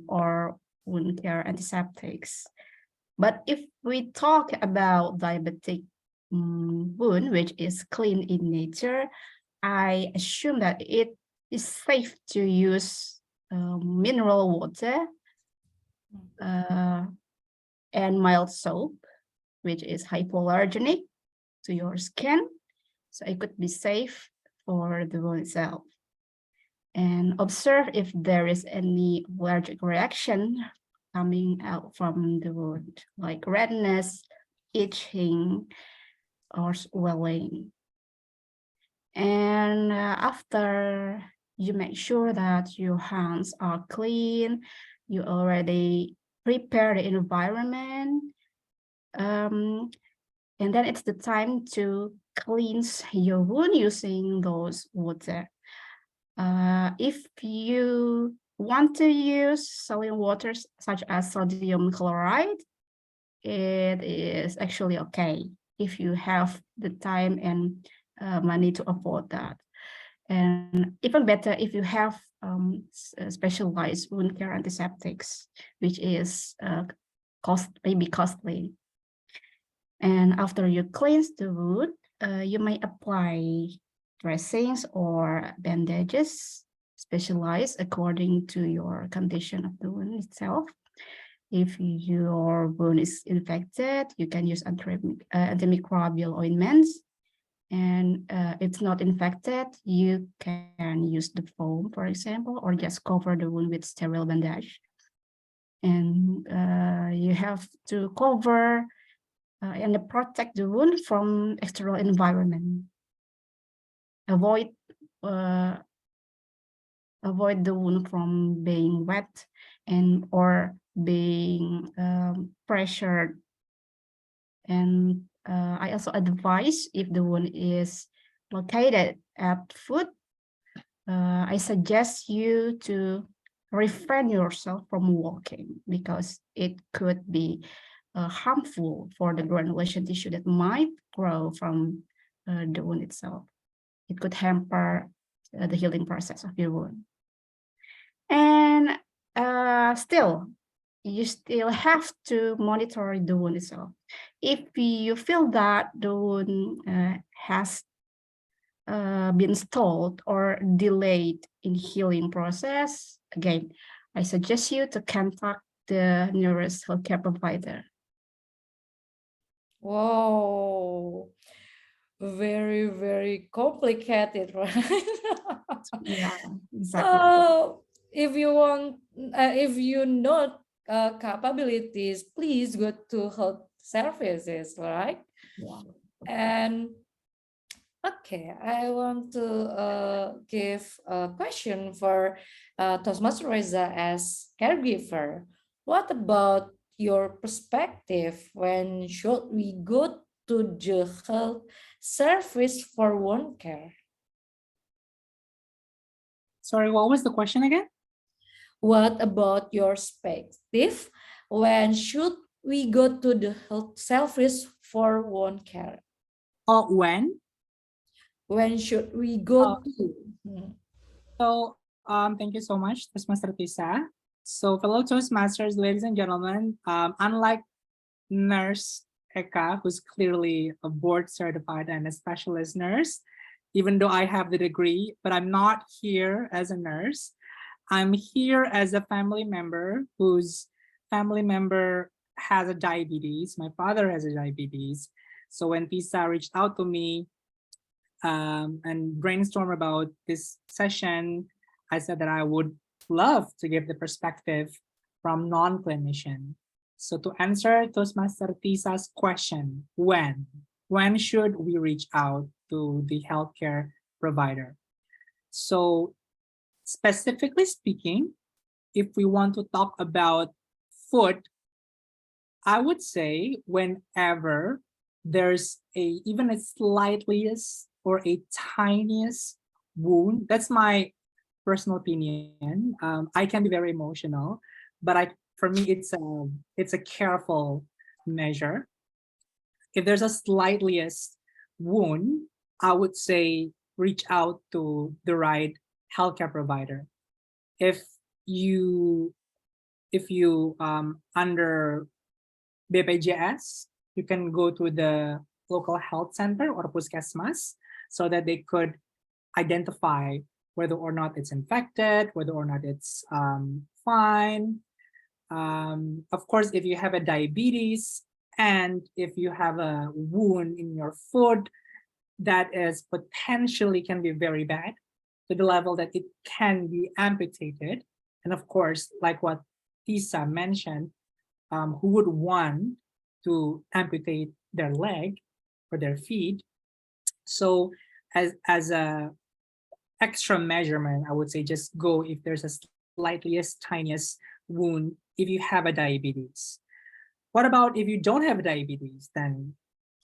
or wound care antiseptics. But if we talk about diabetic wound, which is clean in nature, I assume that it is safe to use mineral water and mild soap, which is hypoallergenic to your skin. So it could be safe for the wound itself. And observe if there is any allergic reaction coming out from the wound, like redness, itching, or swelling. And after you make sure that your hands are clean, you already prepare the environment, and then it's the time to cleanse your wound using those water. If you want to use saline waters such as sodium chloride, it is actually okay if you have the time and money to afford that. And even better if you have specialized wound care antiseptics, which is maybe costly. And after you cleanse the wound, you may apply dressings or bandages specialized according to your condition of the wound itself. If your wound is infected, you can use antimicrobial ointments. And if it's not infected, you can use the foam, for example, or just cover the wound with sterile bandage. And you have to cover and protect the wound from external environment. Avoid the wound from being wet and or being pressured. And I also advise if the wound is located at foot, I suggest you to refrain yourself from walking because it could be harmful for the granulation tissue that might grow from the wound itself. It could hamper the healing process of your wound. And still, you still have to monitor the wound itself. If you feel that the wound has been stalled or delayed in healing process, again, I suggest you to contact the nearest healthcare provider. Whoa, very, very complicated, right? Yeah, exactly. So if you want, if you know capabilities, please go to health services, right? Yeah. And okay, I want to give a question for Toastmaster Reza as caregiver. What about your perspective? When should we go to the health service for wound care? Sorry, what was the question again? What about your perspective? When should we go to the health service for wound care? Oh, when? When should we go to? So, thank you so much, Toastmaster Tisa. So, fellow Toastmasters, ladies and gentlemen, unlike Nurse Eka, who's clearly a board certified and a specialist nurse, even though I have the degree, but I'm not here as a nurse. I'm here as a family member whose family member has a diabetes. My father has a diabetes. So when Tisa reached out to me and brainstorm about this session, I said that I would love to give the perspective from non-clinician. So to answer Toastmaster Tisa's question, when should we reach out to the healthcare provider? So specifically speaking, if we want to talk about foot, I would say whenever there's even a slightest or a tiniest wound, that's my personal opinion. I can be very emotional, but for me, it's a careful measure. If there's a slightest wound, I would say reach out to the right healthcare provider. If you if you under BPJS, you can go to the local health center or puskesmas so that they could identify whether or not it's infected, whether or not it's fine. Of course, if you have a diabetes and if you have a wound in your foot, that is potentially can be very bad to the level that it can be amputated. And of course, like what Tisa mentioned, who would want to amputate their leg or their feet? So as a extra measurement, I would say just go if there's a slightest, tiniest wound if you have a diabetes. What about if you don't have diabetes? Then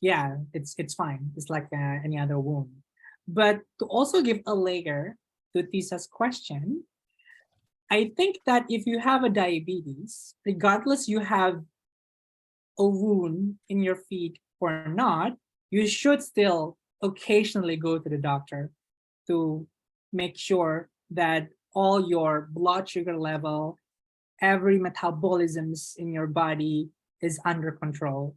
yeah, it's fine. It's like any other wound. But to also give a layer to Tisa's question, I think that if you have a diabetes, regardless you have a wound in your feet or not, you should still occasionally go to the doctor to make sure that all your blood sugar level, every metabolisms in your body is under control,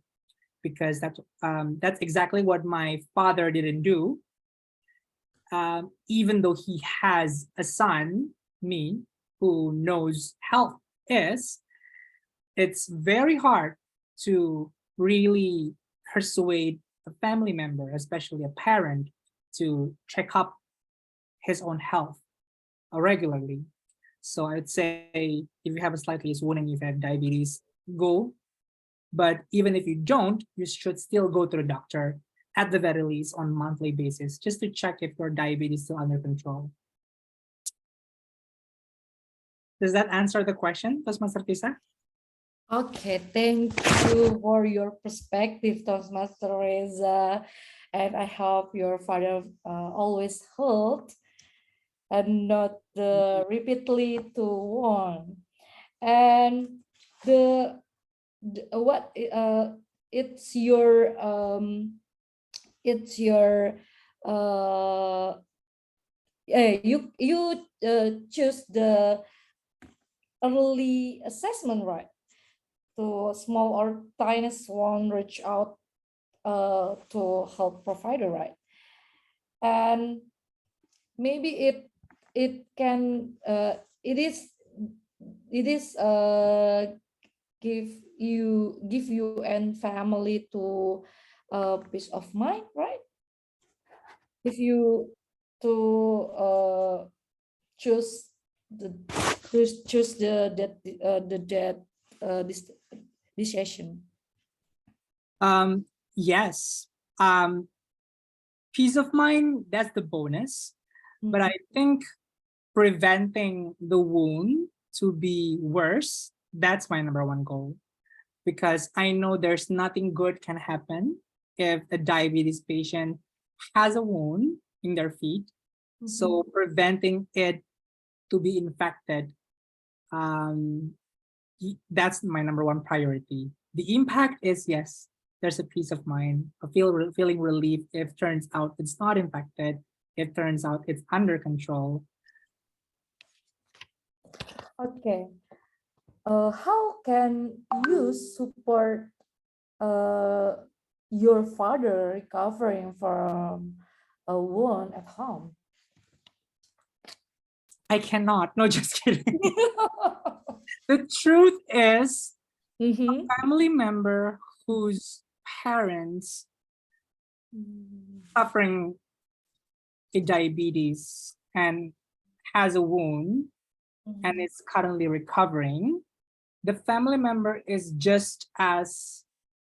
because that's exactly what my father didn't do. Even though he has a son, me, who knows health is, it's very hard to really persuade a family member, especially a parent, to check up his own health regularly. So I'd say if you have a slightly wound and you've had diabetes, go. But even if you don't, you should still go to the doctor at the very least on monthly basis, just to check if your diabetes is still under control. Does that answer the question, Toastmaster Tisa? Okay, thank you for your perspective, Toastmaster Reza. And I hope your father always heard and not repeatedly to warn. And what it's your you choose the early assessment, right? To small or tiniest one reach out to help provider, right? And maybe it can it is give you and family to peace of mind, right? If you to choose the choose the that this decision. Yes. Peace of mind, that's the bonus. But I think preventing the wound to be worse, that's my number one goal. Because I know there's nothing good can happen if a diabetes patient has a wound in their feet. So preventing it to be infected, that's my number one priority. The impact is, yes, there's a peace of mind, feeling relief if turns out it's not infected, if turns out it's under control. Okay. How can you support your father recovering from a wound at home? I cannot. No, just kidding. The truth is, a family member whose parents suffering a diabetes and has a wound and is currently recovering, the family member is just as,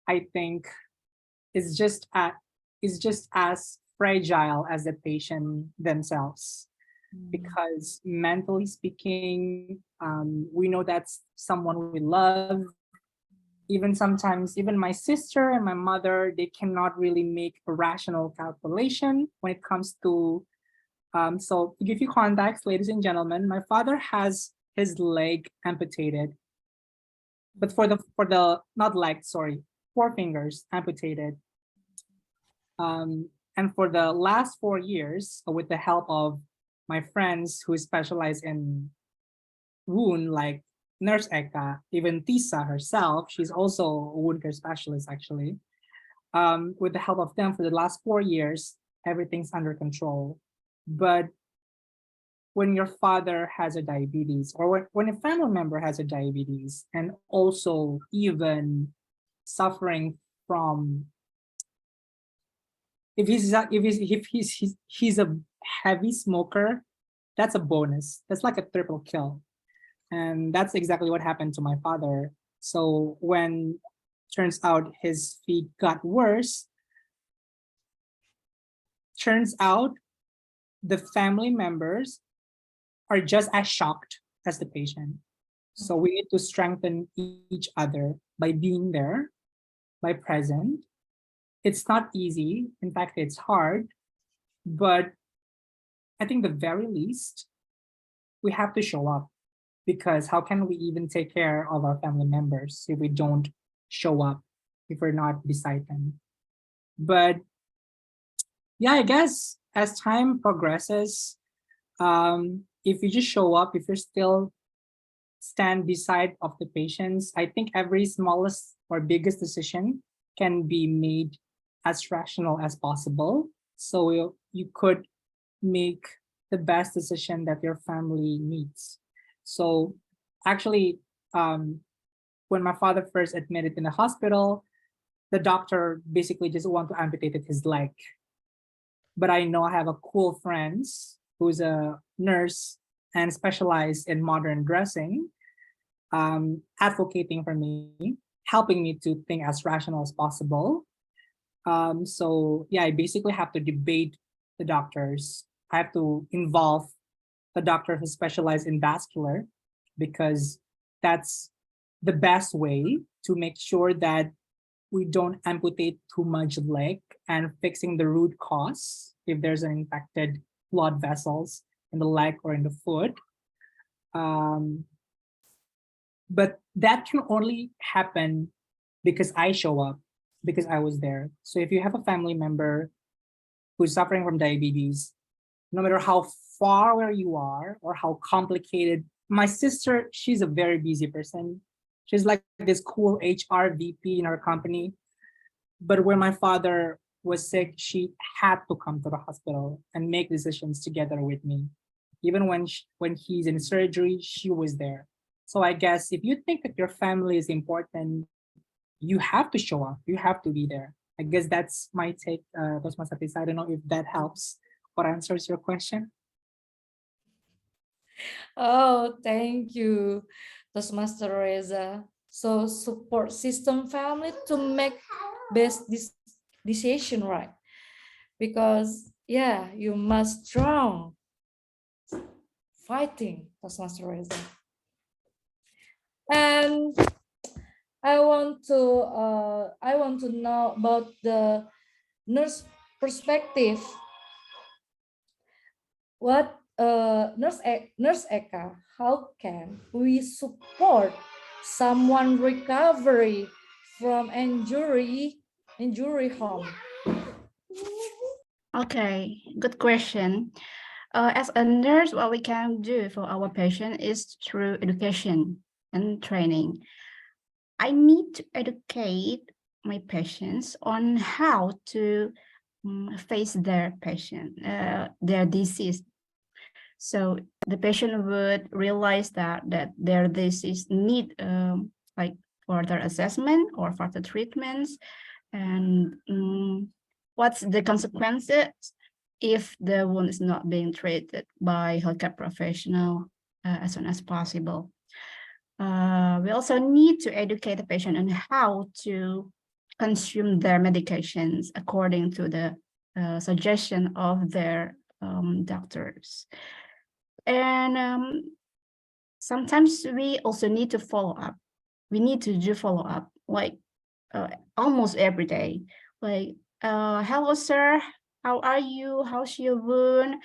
I think, is just as fragile as the patient themselves. Because mentally speaking, we know that's someone we love. Even sometimes, even my sister and my mother, they cannot really make a rational calculation when it comes to. So to give you context, ladies and gentlemen, my father has his leg amputated, but for the not leg, sorry, 4 fingers amputated. And for the last 4 years, with the help of my friends who specialize in wound, like Nurse Eka, even Tisa herself, she's also a wound care specialist actually. With the help of them for the last 4 years, everything's under control. But when your father has a diabetes, or when a family member has a diabetes, and also even suffering from, if he's a heavy smoker, that's a bonus. That's like a triple kill. And that's exactly what happened to my father. So when turns out his feet got worse, turns out the family members are just as shocked as the patient. So we need to strengthen each other by being there, by present. It's not easy. In fact, it's hard. But I think the very least, we have to show up, because how can we even take care of our family members if we don't show up, if we're not beside them? But yeah, I guess as time progresses, if you just show up, if you're still stand beside of the patients, I think every smallest or biggest decision can be made as rational as possible. So you could make the best decision that your family needs. So actually, when my father first admitted in the hospital, the doctor basically just want to amputate his leg. But I know I have a cool friends who's a nurse and specialized in modern dressing, advocating for me, helping me to think as rational as possible. So yeah, I basically have to debate the doctors. I have to involve the doctor who specializes in vascular, because that's the best way to make sure that we don't amputate too much leg, and fixing the root cause if there's an infected blood vessels in the leg or in the foot. But that can only happen because I show up, because I was there. So if you have a family member who's suffering from diabetes, no matter how far where you are or how complicated, my sister, she's a very busy person. She's like this cool HR VP in our company. But when my father was sick, she had to come to the hospital and make decisions together with me. Even when he's in surgery, she was there. So I guess if you think that your family is important, you have to show up. You have to be there. I guess that's my take, Toastmasters. I don't know if that helps or answers your question. Oh, thank you, Toastmaster Reza. So support system family to make best decision, right? Because yeah, you must strong fighting, Toastmaster Reza. And I want to know about the nurse perspective. What nurse Eka, how can we support someone recovery from injury home? Okay, good question. As a nurse, what we can do for our patient is through education and training. I need to educate my patients on how to face their their disease. So the patient would realize that their disease need like further assessment or further treatments, and what's the consequences if the wound is not being treated by healthcare professional as soon as possible. We also need to educate the patient on how to consume their medications according to the suggestion of their doctors. And sometimes we also need to follow up. We need to do follow up, like almost every day. Like, hello, sir, how are you? How's your wound?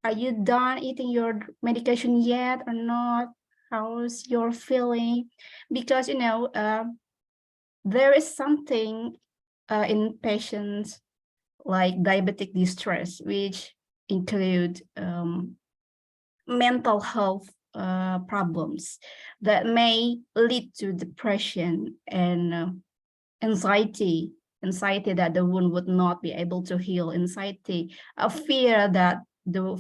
Are you done eating your medication yet or not? How's your feeling? Because, there is something in patients like diabetic distress, which include mental health problems that may lead to depression and anxiety that the wound would not be able to heal, anxiety, a fear that the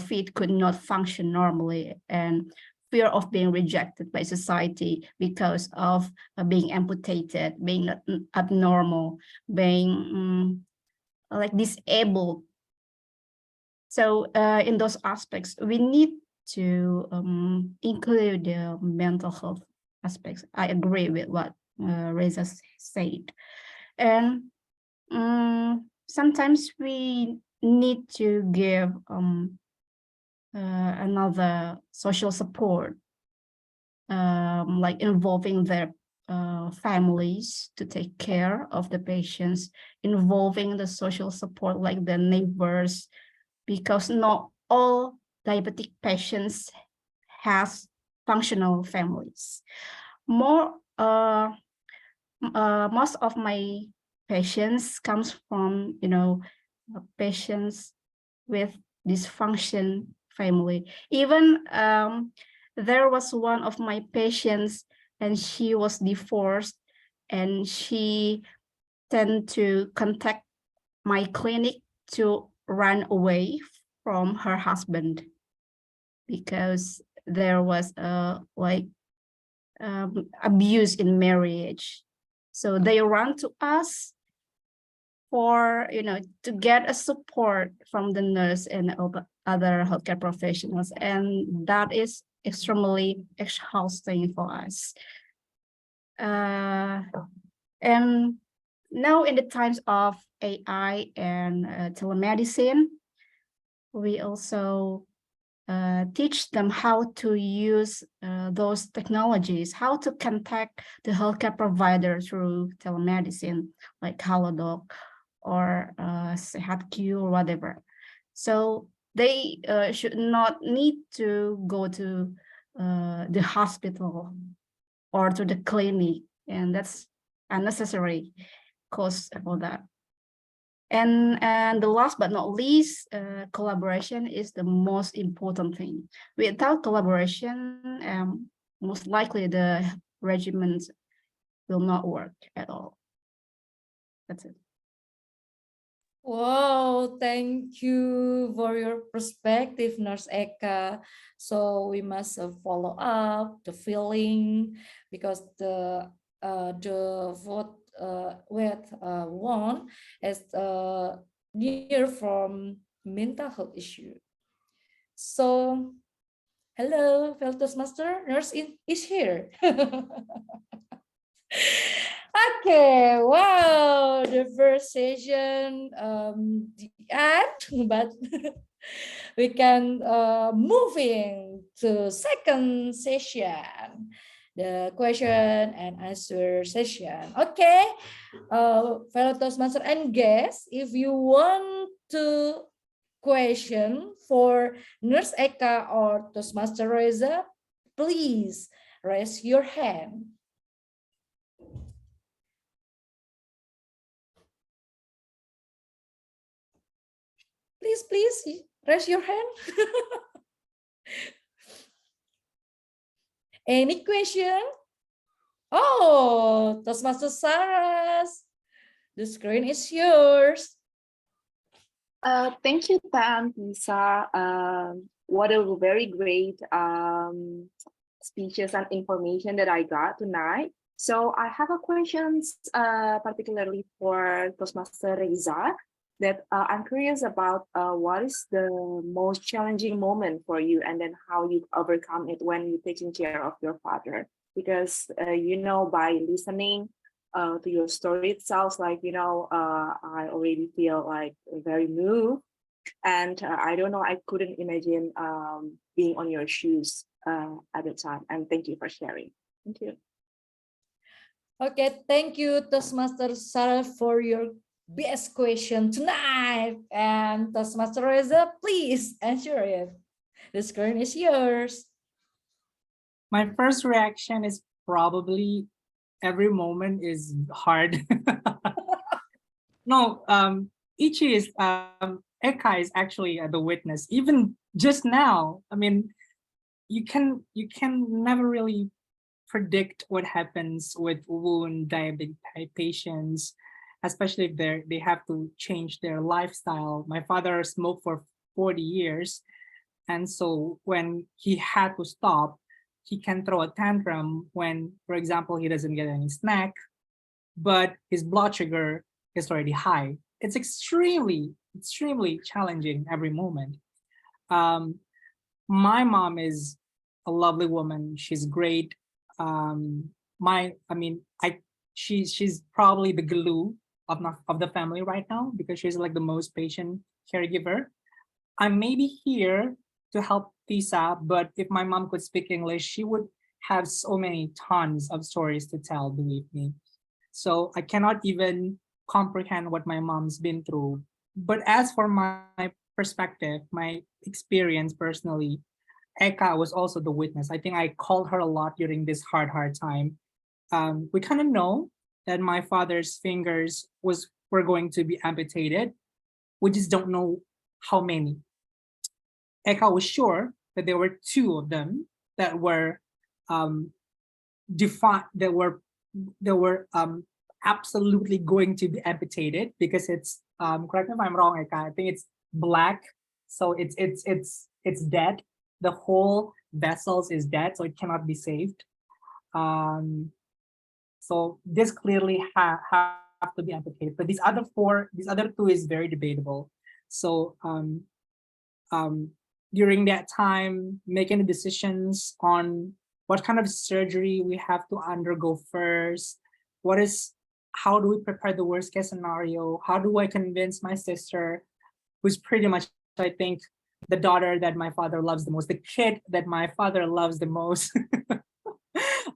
feet could not function normally, and fear of being rejected by society because of being amputated, being abnormal, being like disabled. So in those aspects, we need to include the mental health aspects. I agree with what Reza said. And sometimes we need to give another social support, like involving their families to take care of the patients, involving the social support like the neighbors, because not all diabetic patients has functional families. Most of my patients comes from, patients with dysfunction family. Even there was one of my patients, and she was divorced, and she tend to contact my clinic to run away from her husband because there was abuse in marriage. So they run to us for, to get a support from the nurse and other healthcare professionals. And that is extremely exhausting for us. And now in the times of AI and telemedicine, we also teach them how to use those technologies, how to contact the healthcare provider through telemedicine, like Halodoc or SehatQ or whatever. So they should not need to go to the hospital or to the clinic, and that's unnecessary cost for that. And the last but not least, collaboration is the most important thing. Without collaboration, most likely the regimens will not work at all. That's it. Wow, thank you for your perspective, Nurse Eka. So we must follow up the feeling, because what with one is near from mental health issue. So hello, fellow Toastmaster, nurse is here. Okay, wow, the first session the end, but we can moving to second session, the question and answer session. Okay, fellow Toastmaster and guests, if you want to question for Nurse Eka or Toastmaster Reza, please raise your hand. Please raise your hand. Any question? Oh, Toastmaster Saras, the screen is yours. Thank you, Tan Lisa. What a very great speeches and information that I got tonight. So I have a questions particularly for Toastmaster Reza, that I'm curious about what is the most challenging moment for you, and then how you overcome it when you're taking care of your father. Because by listening to your story itself, like I already feel like very moved, and I don't know, I couldn't imagine being on your shoes at the time. And thank you for sharing. Thank you. Okay, thank you, Toastmaster Sarah, for your best question tonight. And Toastmaster Reza, please answer it. The screen is yours. My first reaction is probably every moment is hard. No, Ichi is, Eka is actually the witness. Even just now, I mean, you can never really predict what happens with wound diabetic patients, especially if they have to change their lifestyle. My father smoked for 40 years, and so when he had to stop, he can throw a tantrum when, for example, he doesn't get any snack, but his blood sugar is already high. It's extremely challenging every moment. Um, my mom is a lovely woman. She's great. I mean, she's probably the glue of the family right now because she's like the most patient caregiver. I may be here to help Tisa, but if my mom could speak English, she would have so many tons of stories to tell, believe me. So I cannot even comprehend what my mom's been through. But as for my perspective, my experience personally, Eka was also the witness. I think I called her a lot during this hard time. We kind of know that my father's fingers were going to be amputated. We just don't know how many. Eka was sure that there were two of them that were defined, that were absolutely going to be amputated because it's correct me if I'm wrong, Eka. I think it's black, so it's dead. The whole vessels is dead, so it cannot be saved. So this clearly have to be amputated. But these other two is very debatable. So during that time, making the decisions on what kind of surgery we have to undergo first, how do we prepare the worst case scenario? How do I convince my sister, who's pretty much, I think, the daughter that my father loves the most, the kid that my father loves the most,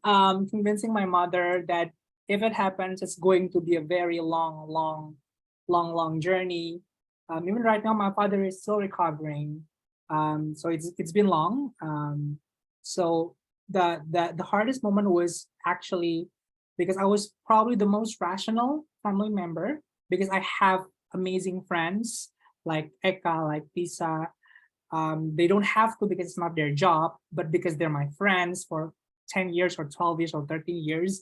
convincing my mother that if it happens, it's going to be a very long journey. Even right now, my father is still recovering. So it's been long. So the hardest moment was actually because I was probably the most rational family member because I have amazing friends like Eka, like Tisa. They don't have to because it's not their job, but because they're my friends for 10 years or 12 years or 13 years.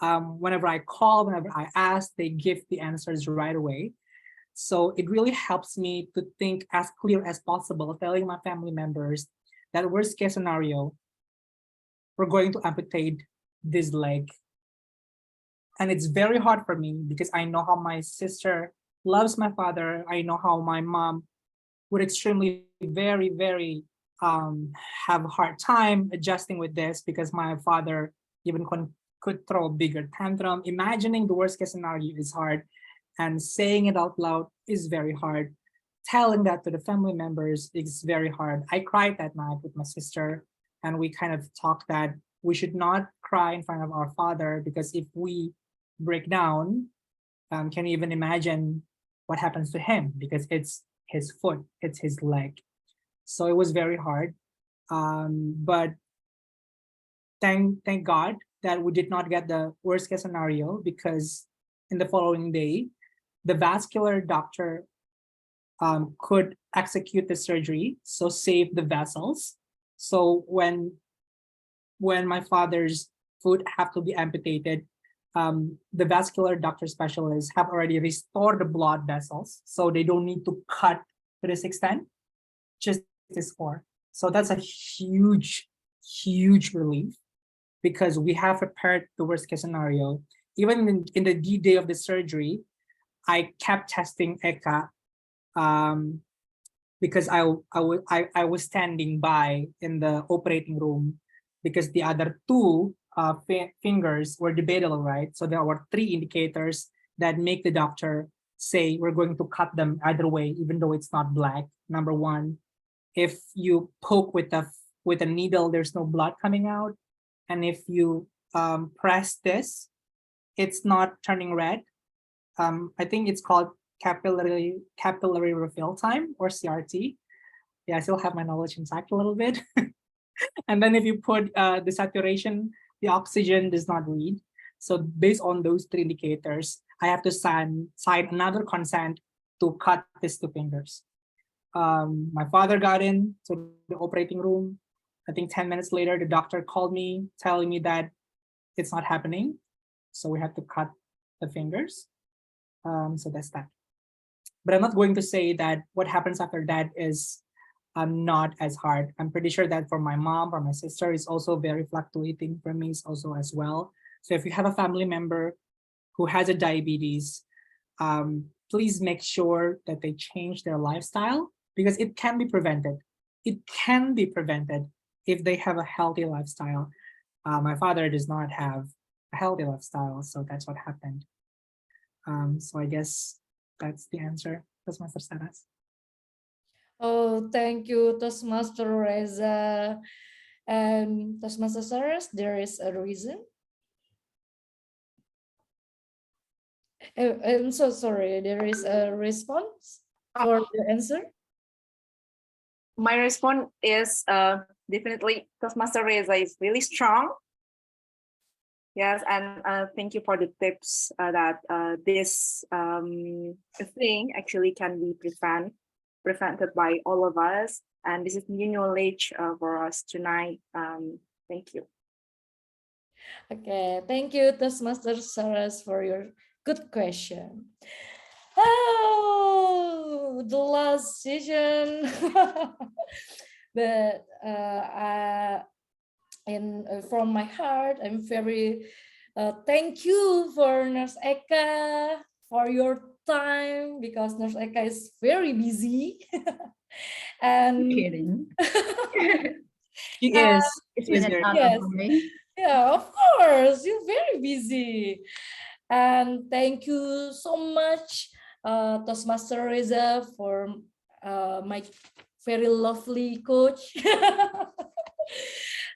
Whenever I call, whenever I ask, they give the answers right away. So it really helps me to think as clear as possible, telling my family members that worst case scenario, we're going to amputate this leg. And it's very hard for me because I know how my sister loves my father. I know how my mom would extremely very have a hard time adjusting with this because my father even could throw a bigger tantrum. Imagining the worst case scenario is hard, and saying it out loud is very hard. Telling that to the family members is very hard. I cried that night with my sister, and we kind of talked that we should not cry in front of our father because if we break down, can you even imagine what happens to him? Because it's his foot, it's his leg. So it was very hard. But thank God that we did not get the worst case scenario because in the following day, the vascular doctor could execute the surgery, so save the vessels. So when my father's foot have to be amputated, the vascular doctor specialists have already restored the blood vessels, so they don't need to cut to this extent, just this far. So that's a huge relief because we have prepared the worst case scenario. Even in the D-day of the surgery, I kept testing Eka because I was standing by in the operating room because the other two fingers were debatable, right? So there were three indicators that make the doctor say we're going to cut them either way, even though it's not black. Number one, if you poke with a needle, there's no blood coming out, and if you press this, it's not turning red. I think it's called capillary refill time, or CRT. Yeah, I still have my knowledge intact a little bit. And then if you put the saturation, the oxygen does not read. So based on those three indicators, I have to sign another consent to cut these two fingers. My father got in to the operating room. I think 10 minutes later, the doctor called me telling me that it's not happening. So we have to cut the fingers. So that's that. But I'm not going to say that what happens after that is not as hard. I'm pretty sure that for my mom or my sister, it's also very fluctuating. For me, it's also as well. So if you have a family member who has a diabetes, please make sure that they change their lifestyle because it can be prevented. It can be prevented if they have a healthy lifestyle. My father does not have a healthy lifestyle, so that's what happened. So I guess that's the answer. That's my first status. Oh, thank you, Toastmaster Reza. And Toastmaster Saras, there is a reason. I'm so sorry, there is a response for the answer. My response is definitely Toastmaster Reza is really strong. Yes, and thank you for the tips that this thing actually can be prevented by all of us. And this is new knowledge for us tonight. Thank you. Okay, thank you, Toastmaster Saras, for your good question. Oh, the last session. But from my heart, I'm very thank you for Nurse Eka for your time because Nurse Eka is very busy. And Kidding. He is. It's He's been an very honor yes. for me. Yeah, of course, you're very busy. And thank you so much, Toastmaster Reza, for my very lovely coach.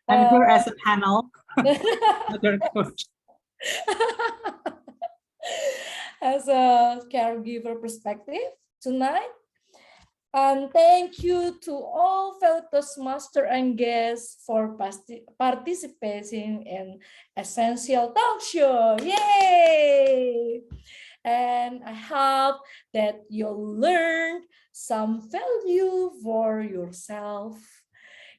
I'm here as a panel. Another coach. As a caregiver perspective tonight. And thank you to all fellow Toastmaster and guests for participating in Essential Talk Show. Yay! And I hope that you'll learn some value for yourself,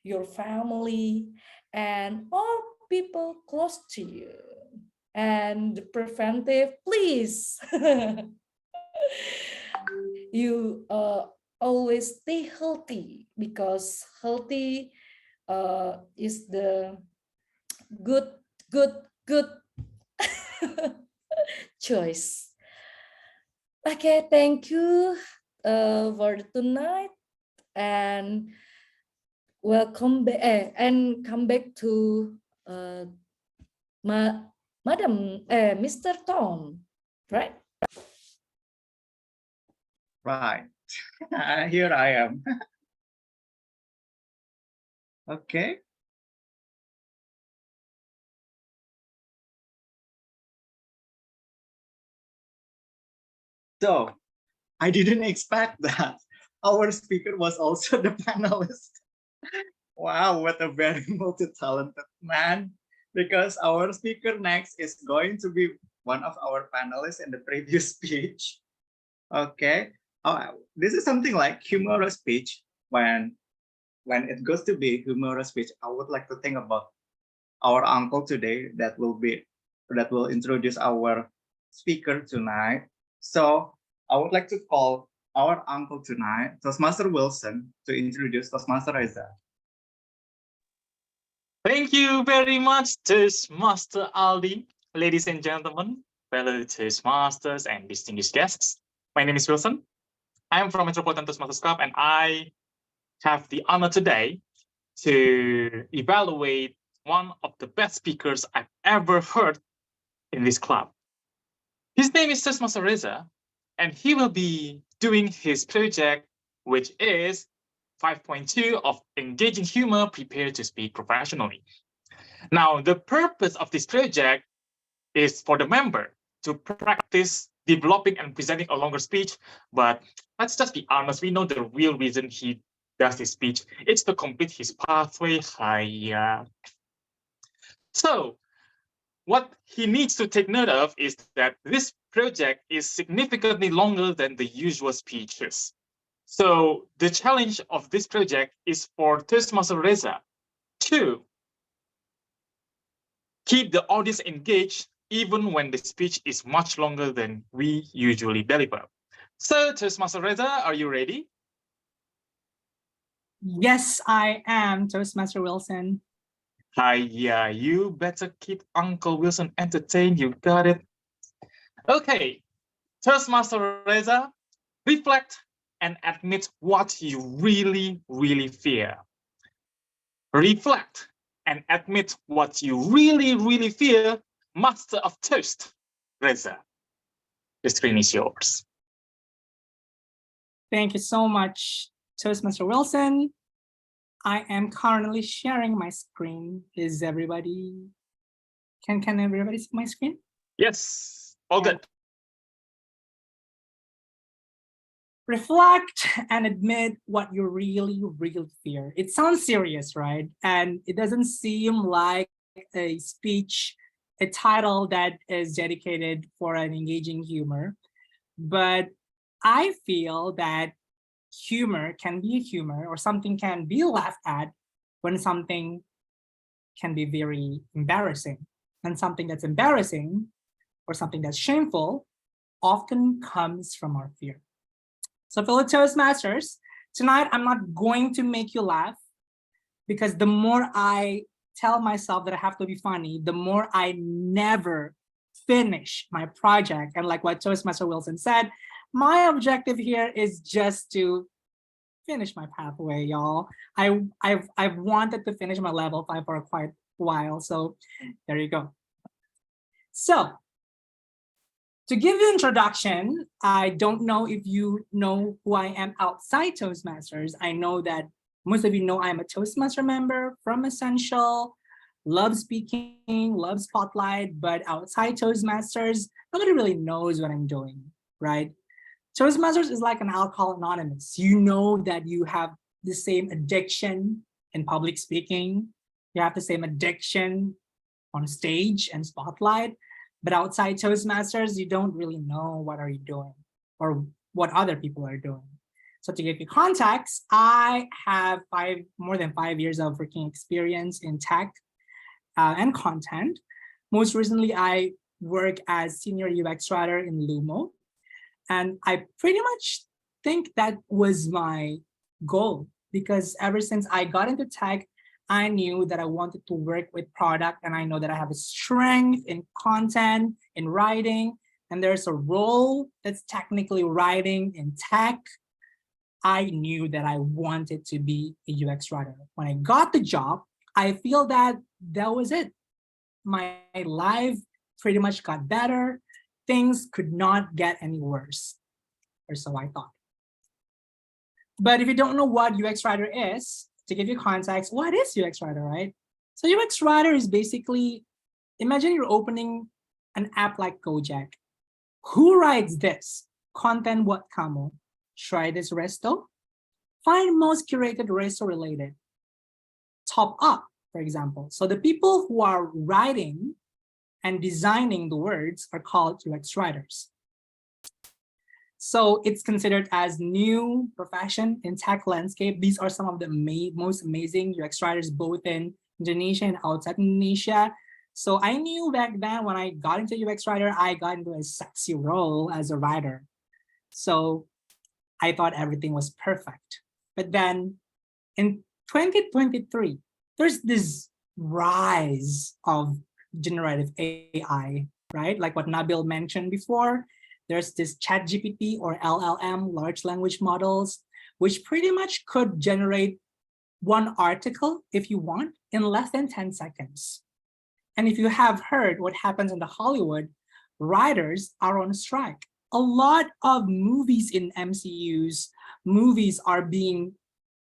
your family, and all people close to you. And the preventive, please. You always stay healthy because healthy is the good choice. Okay, thank you for tonight and welcome back and come back to Madam Mr. Tom, right? Right. Here I am. Okay. So I didn't expect that our speaker was also the panelist. Wow, what a very multi-talented man. Because our speaker next is going to be one of our panelists in the previous speech. Okay. This is something like humorous speech. When it goes to be humorous speech, I would like to think about our uncle today that will introduce our speaker tonight. So I would like to call our uncle tonight, Toastmaster Wilson, to introduce Toastmaster Reza. Thank you very much, Toastmaster Aldi. Ladies and gentlemen, fellow Toastmasters and distinguished guests. My name is Wilson. I am from Metropolitan Toastmasters Club, and I have the honor today to evaluate one of the best speakers I've ever heard in this club. His name is Toastmaster Reza, and he will be doing his project, which is 5.2 of Engaging Humor, Prepare to Speak Professionally. Now, the purpose of this project is for the member to practice developing and presenting a longer speech, but let's just be honest, we know the real reason he does this speech. It's to complete his pathway higher. So what he needs to take note of is that this project is significantly longer than the usual speeches. So the challenge of this project is for Toastmaster Reza 2, keep the audience engaged even when the speech is much longer than we usually deliver. So, Toastmaster Reza, are you ready? Yes, I am, Toastmaster Wilson. Yeah, you better keep Uncle Wilson entertained. You got it. Okay, Toastmaster Reza, reflect and admit what you really fear. Reflect and admit what you really fear, Master of Toast, Reza. The screen is yours. Thank you so much, Toastmaster Wilson. I am currently sharing my screen. Is everybody, can everybody see my screen? Yes, all good. Reflect and admit what you really fear. It sounds serious, right? And it doesn't seem like a speech, a title that is dedicated for an engaging humor. But I feel that humor can be a humor, or something can be laughed at when something can be very embarrassing. And something that's embarrassing or something that's shameful often comes from our fear. So fellow Toastmasters, tonight I'm not going to make you laugh, because the more I tell myself that I have to be funny, the more I never finish my project. And like what Toastmaster Wilson said, my objective here is just to finish my pathway, y'all. I've wanted to finish my level 5 for quite a while, so there you go. So to give you an introduction, I don't know if you know who I am outside Toastmasters. I know that most of you know I'm a Toastmaster member from Essential, love speaking, love Spotlight, but outside Toastmasters, nobody really knows what I'm doing, right? Toastmasters is like an alcohol anonymous. You know that you have the same addiction in public speaking. You have the same addiction on stage and Spotlight. But outside Toastmasters, you don't really know what are you doing or what other people are doing. So to give you context, I have more than 5 years of working experience in tech and content. Most recently, I work as senior UX writer in Lumo. And I pretty much think that was my goal, because ever since I got into tech, I knew that I wanted to work with product, and I know that I have a strength in content, in writing, and there's a role that's technically writing in tech. I knew that I wanted to be a UX writer. When I got the job, I feel that that was it. My life pretty much got better. Things could not get any worse, or so I thought. But if you don't know what UX writer is, to give you context, what is UX writer, right? So UX writer is basically, imagine you're opening an app like Gojek. Who writes this? Content what kamo? Try this resto? Find most curated resto related. Top up, for example. So the people who are writing and designing the words are called UX writers. So it's considered as new profession in tech landscape. These are some of the most amazing UX writers, both in Indonesia and outside Indonesia. So I knew back then when I got into UX writer, I got into a sexy role as a writer. So I thought everything was perfect. But then in 2023, there's this rise of generative AI, right? Like what Nabil mentioned before. There's this ChatGPT or LLM, large language models, which pretty much could generate one article, if you want, in less than 10 seconds. And if you have heard what happens in the Hollywood, writers are on strike. A lot of movies in MCUs, movies are being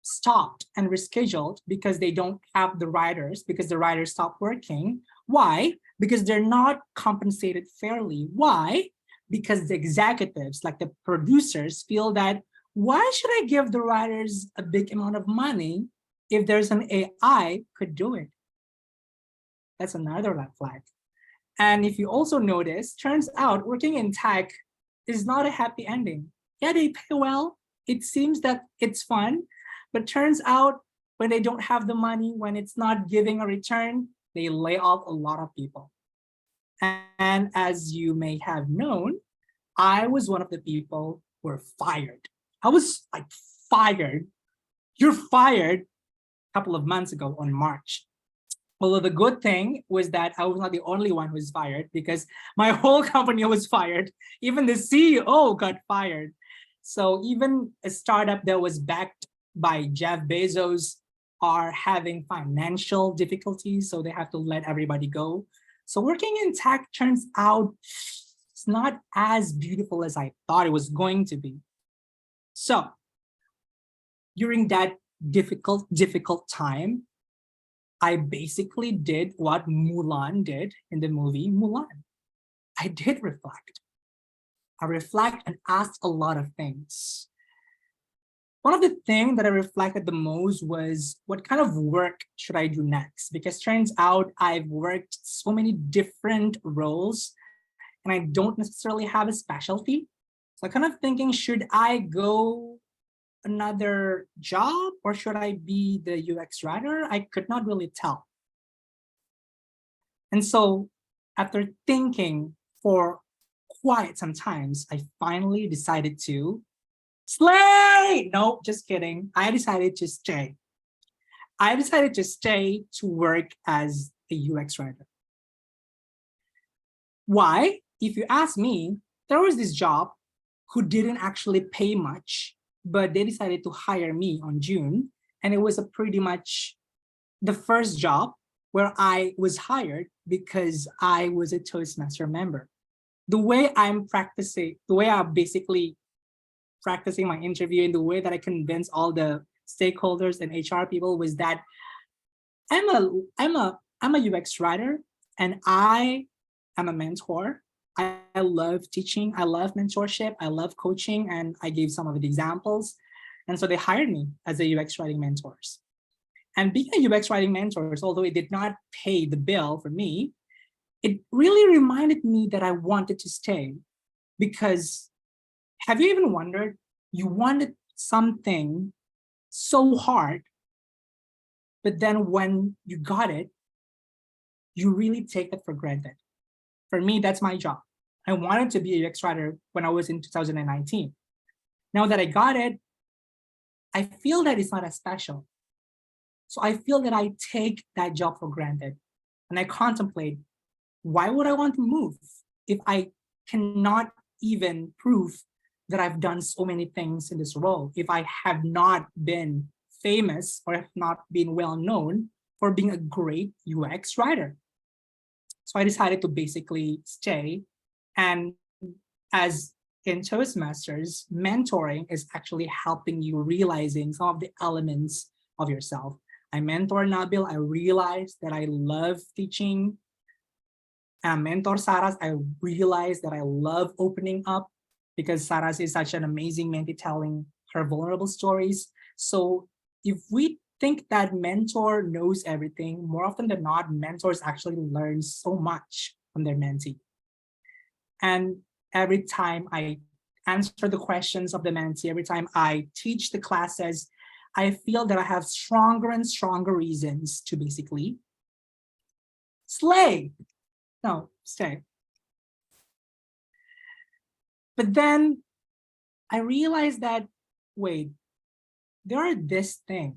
stopped and rescheduled because they don't have the writers, because the writers stop working. Why? Because they're not compensated fairly. Why? Because the executives, like the producers, feel that why should I give the writers a big amount of money if there's an AI could do it? That's another red flag. And if you also notice, turns out working in tech is not a happy ending. Yeah, they pay well. It seems that it's fun, but turns out when they don't have the money, when it's not giving a return, they lay off a lot of people. And as you may have known, I was one of the people who were fired. I was like fired. You're fired a couple of months ago on March. Although the good thing was that I was not the only one who was fired, because my whole company was fired. Even the CEO got fired. So even a startup that was backed by Jeff Bezos are having financial difficulties, so they have to let everybody go. So working in tech turns out it's not as beautiful as I thought it was going to be. So during that difficult time, I basically did what Mulan did in the movie Mulan. I did reflect. I reflect and ask a lot of things. One of the things that I reflected the most was what kind of work should I do next? Because turns out I've worked so many different roles and I don't necessarily have a specialty. So I kind of thinking, should I go another job or should I be the UX writer? I could not really tell. And so after thinking for quite some times, I finally decided to slay. No, just kidding. I decided to stay. I decided to stay to work as a UX writer. Why? If you ask me, there was this job who didn't actually pay much, but they decided to hire me on June. And it was a pretty much the first job where I was hired because I was a Toastmaster member. The way I'm practicing, the way I'm basically practicing my interview and the way that I convince all the stakeholders and HR people was that I'm a UX writer and I am a mentor. I love teaching, I love mentorship, I love coaching, and I gave some of the examples. And so they hired me as a UX writing mentors. And being a UX writing mentors, although it did not pay the bill for me, it really reminded me that I wanted to stay. Because have you even wondered, you wanted something so hard, but then when you got it, you really take it for granted. For me, that's my job. I wanted to be a UX writer when I was in 2019. Now that I got it, I feel that it's not as special. So I feel that I take that job for granted. And I contemplate, why would I want to move if I cannot even prove that I've done so many things in this role, if I have not been famous or have not been well known for being a great UX writer? So I decided to basically stay. And as in Toastmasters, mentoring is actually helping you realizing some of the elements of yourself. I mentor Nabil. I realized that I love teaching. I mentor Saras. I realized that I love opening up because Saras is such an amazing mentee telling her vulnerable stories. So if we think that mentor knows everything, more often than not, mentors actually learn so much from their mentee. And every time I answer the questions of the mentee, every time I teach the classes, I feel that I have stronger and stronger reasons to basically slay. No, stay. But then I realized that, wait, there are this thing.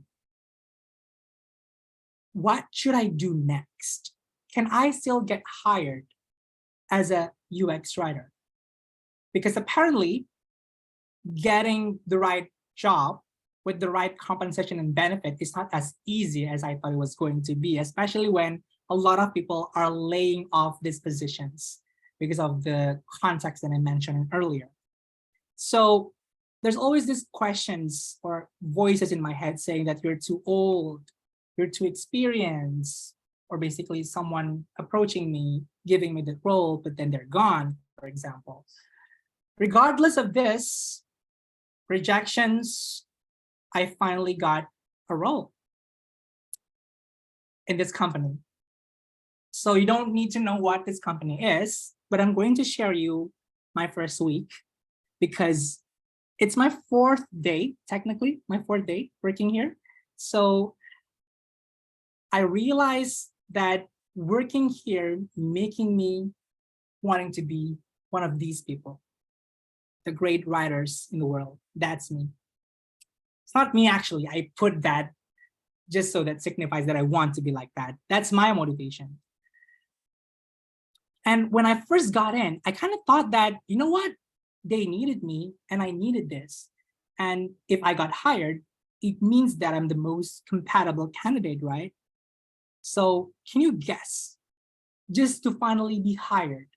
What should I do next? Can I still get hired as a UX writer? Because apparently getting the right job with the right compensation and benefit is not as easy as I thought it was going to be, especially when a lot of people are laying off these positions because of the context that I mentioned earlier. So there's always these questions or voices in my head saying that you're too old, you're too experienced, or basically someone approaching me, giving me the role, but then they're gone, for example. Regardless of this, rejections, I finally got a role in this company. So you don't need to know what this company is, but I'm going to share you my first week because it's my fourth day, technically, my fourth day working here. So I realized that working here making me wanting to be one of these people, the great writers in the world. That's me. It's not me, actually. I put that just so that signifies that I want to be like that. That's my motivation. And when I first got in, I kind of thought that, you know what? They needed me and I needed this. And if I got hired, it means that I'm the most compatible candidate, right? So can you guess, just to finally be hired,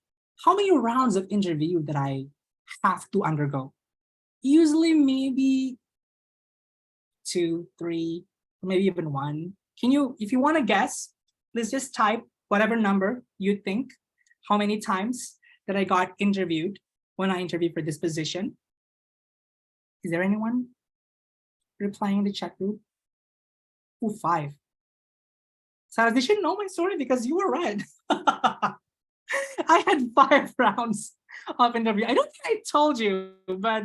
how many rounds of interview that I have to undergo? Usually maybe 2, 3, or maybe even 1. Can you, if you want to guess, let's just type whatever number you think, how many times that I got interviewed when I interviewed for this position. Is there anyone replying in the chat group? Oh, 5. Sarah, they should know my story because you were right. I had 5 rounds of interview. I don't think I told you, but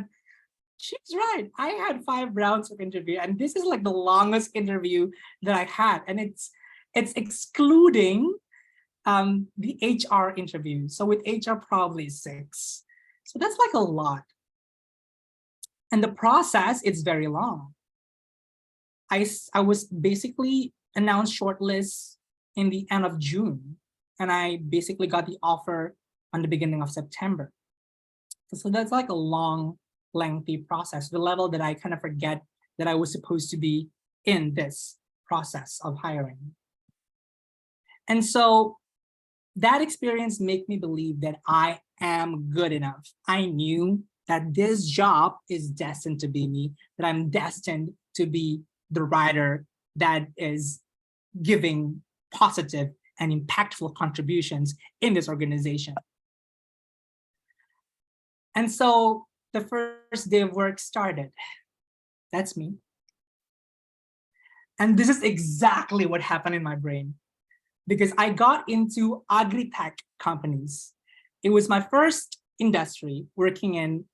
she's right. I had 5 rounds of interview, and this is like the longest interview that I had, and it's excluding the HR interview. So with HR, probably 6. So that's like a lot. And the process, it's very long. I was basically announced shortlist in the end of June, and I basically got the offer on the beginning of September. So that's like a long, lengthy process, the level that I kind of forget that I was supposed to be in this process of hiring. And so that experience made me believe that I am good enough. I knew that this job is destined to be me, that I'm destined to be the writer that is giving positive and impactful contributions in this organization. And so the first day of work started. That's me. And this is exactly what happened in my brain, because I got into agri-tech companies. It was my first industry working in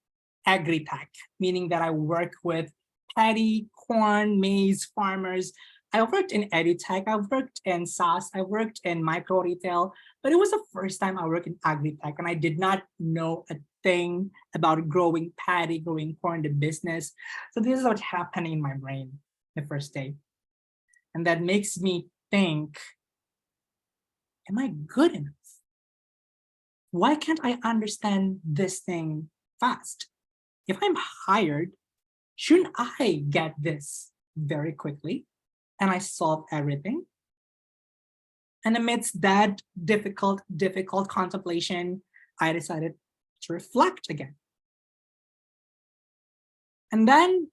agri-tech, meaning that I work with paddy, corn, maize farmers. I worked in edutech, I worked in SaaS, I worked in micro retail, but it was the first time I worked in agri-tech, and I did not know a thing about growing paddy, growing corn, the business. So this is what's happening in my brain the first day. And that makes me think, am I good enough? Why can't I understand this thing fast? If I'm hired, shouldn't I get this very quickly and I solve everything? And amidst that difficult contemplation, I decided to reflect again. And then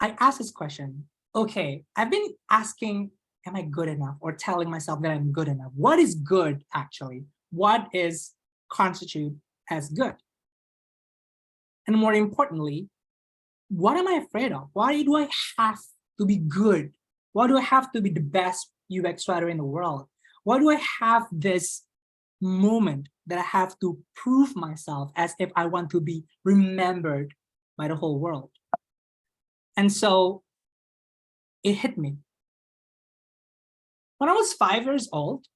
I asked this question, okay, I've been asking, am I good enough? Or telling myself that I'm good enough. What is good actually? What is constitute as good? And more importantly, what am I afraid of? Why do I have to be good? Why do I have to be the best UX writer in the world? Why do I have this moment that I have to prove myself as if I want to be remembered by the whole world? And so it hit me. When I was 5 years old,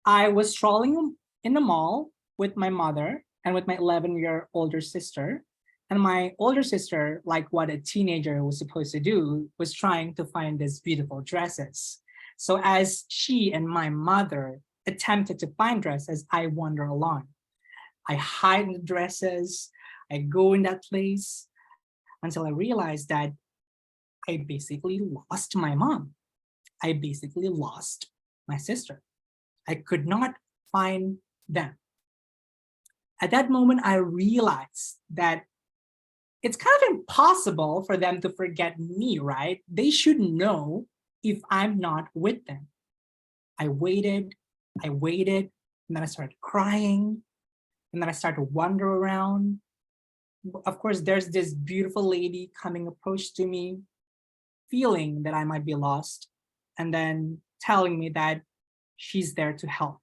I was strolling in the mall with my mother and with my 11-year older sister. And my older sister, like what a teenager was supposed to do, was trying to find these beautiful dresses. So as she and my mother attempted to find dresses, I wander along. I hide in the dresses, I go in that place until I realized that I basically lost my mom. I basically lost my sister. I could not find them. At that moment, I realized that it's kind of impossible for them to forget me, right? They should know if I'm not with them. I waited, and then I started crying, and then I started to wander around. Of course, there's this beautiful lady coming approach to me, feeling that I might be lost, and then telling me that she's there to help.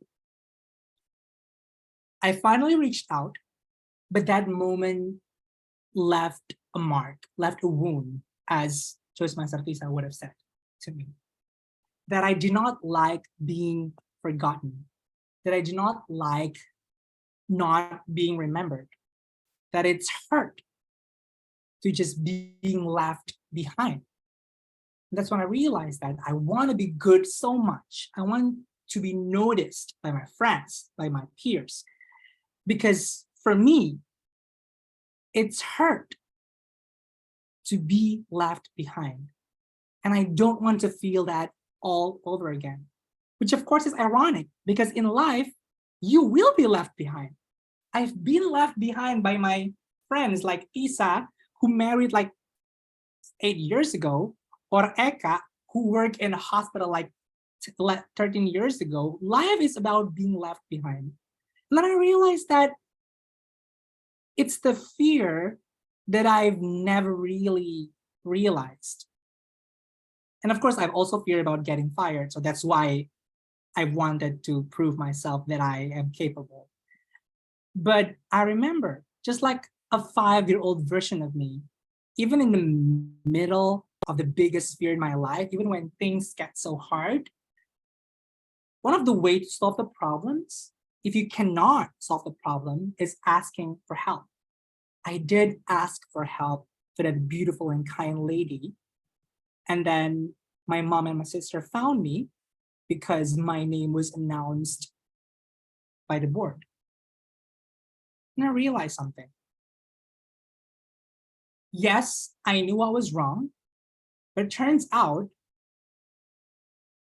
I finally reached out, but that moment left a mark, left a wound, as Toastmasters would have said to me. that I do not like being forgotten, that I do not like not being remembered, that it's hurt to just being left behind. That's when I realized that I want to be good so much. I want to be noticed by my friends, by my peers, because for me, it's hurt to be left behind. And I don't want to feel that all over again, which of course is ironic because in life, you will be left behind. I've been left behind by my friends like Isa, who married like 8 years ago, or Eka, who worked in a hospital like 13 years ago. Life is about being left behind. And then I realized that it's the fear that I've never really realized. And of course, I've also feared about getting fired. So that's why I wanted to prove myself that I am capable. But I remember, just like a 5-year-old version of me, even in the middle of the biggest fear in my life, even when things get so hard, one of the ways to solve the problems, if you cannot solve the problem, is asking for help. I did ask for help to that beautiful and kind lady. And then my mom and my sister found me because my name was announced by the board. And I realized something. Yes, I knew I was wrong, but it turns out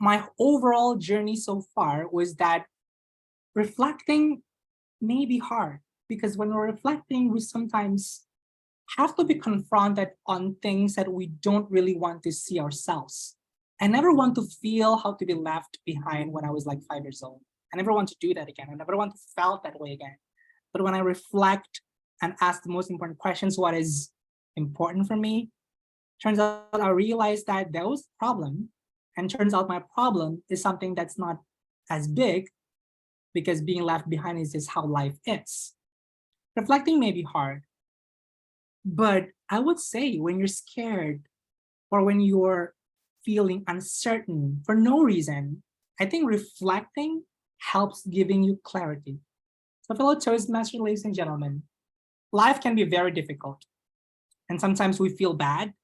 my overall journey so far was that reflecting may be hard because when we're reflecting, we sometimes have to be confronted on things that we don't really want to see ourselves. I never want to feel how to be left behind when I was like 5 years old. I never want to do that again. I never want to feel that way again. But when I reflect and ask the most important questions, what is important for me, turns out I realized that there was a problem. And turns out my problem is something that's not as big because being left behind is just how life is. Reflecting may be hard, but I would say when you're scared or when you're feeling uncertain for no reason, I think reflecting helps giving you clarity. So fellow Toastmasters, ladies and gentlemen, life can be very difficult. And sometimes we feel bad.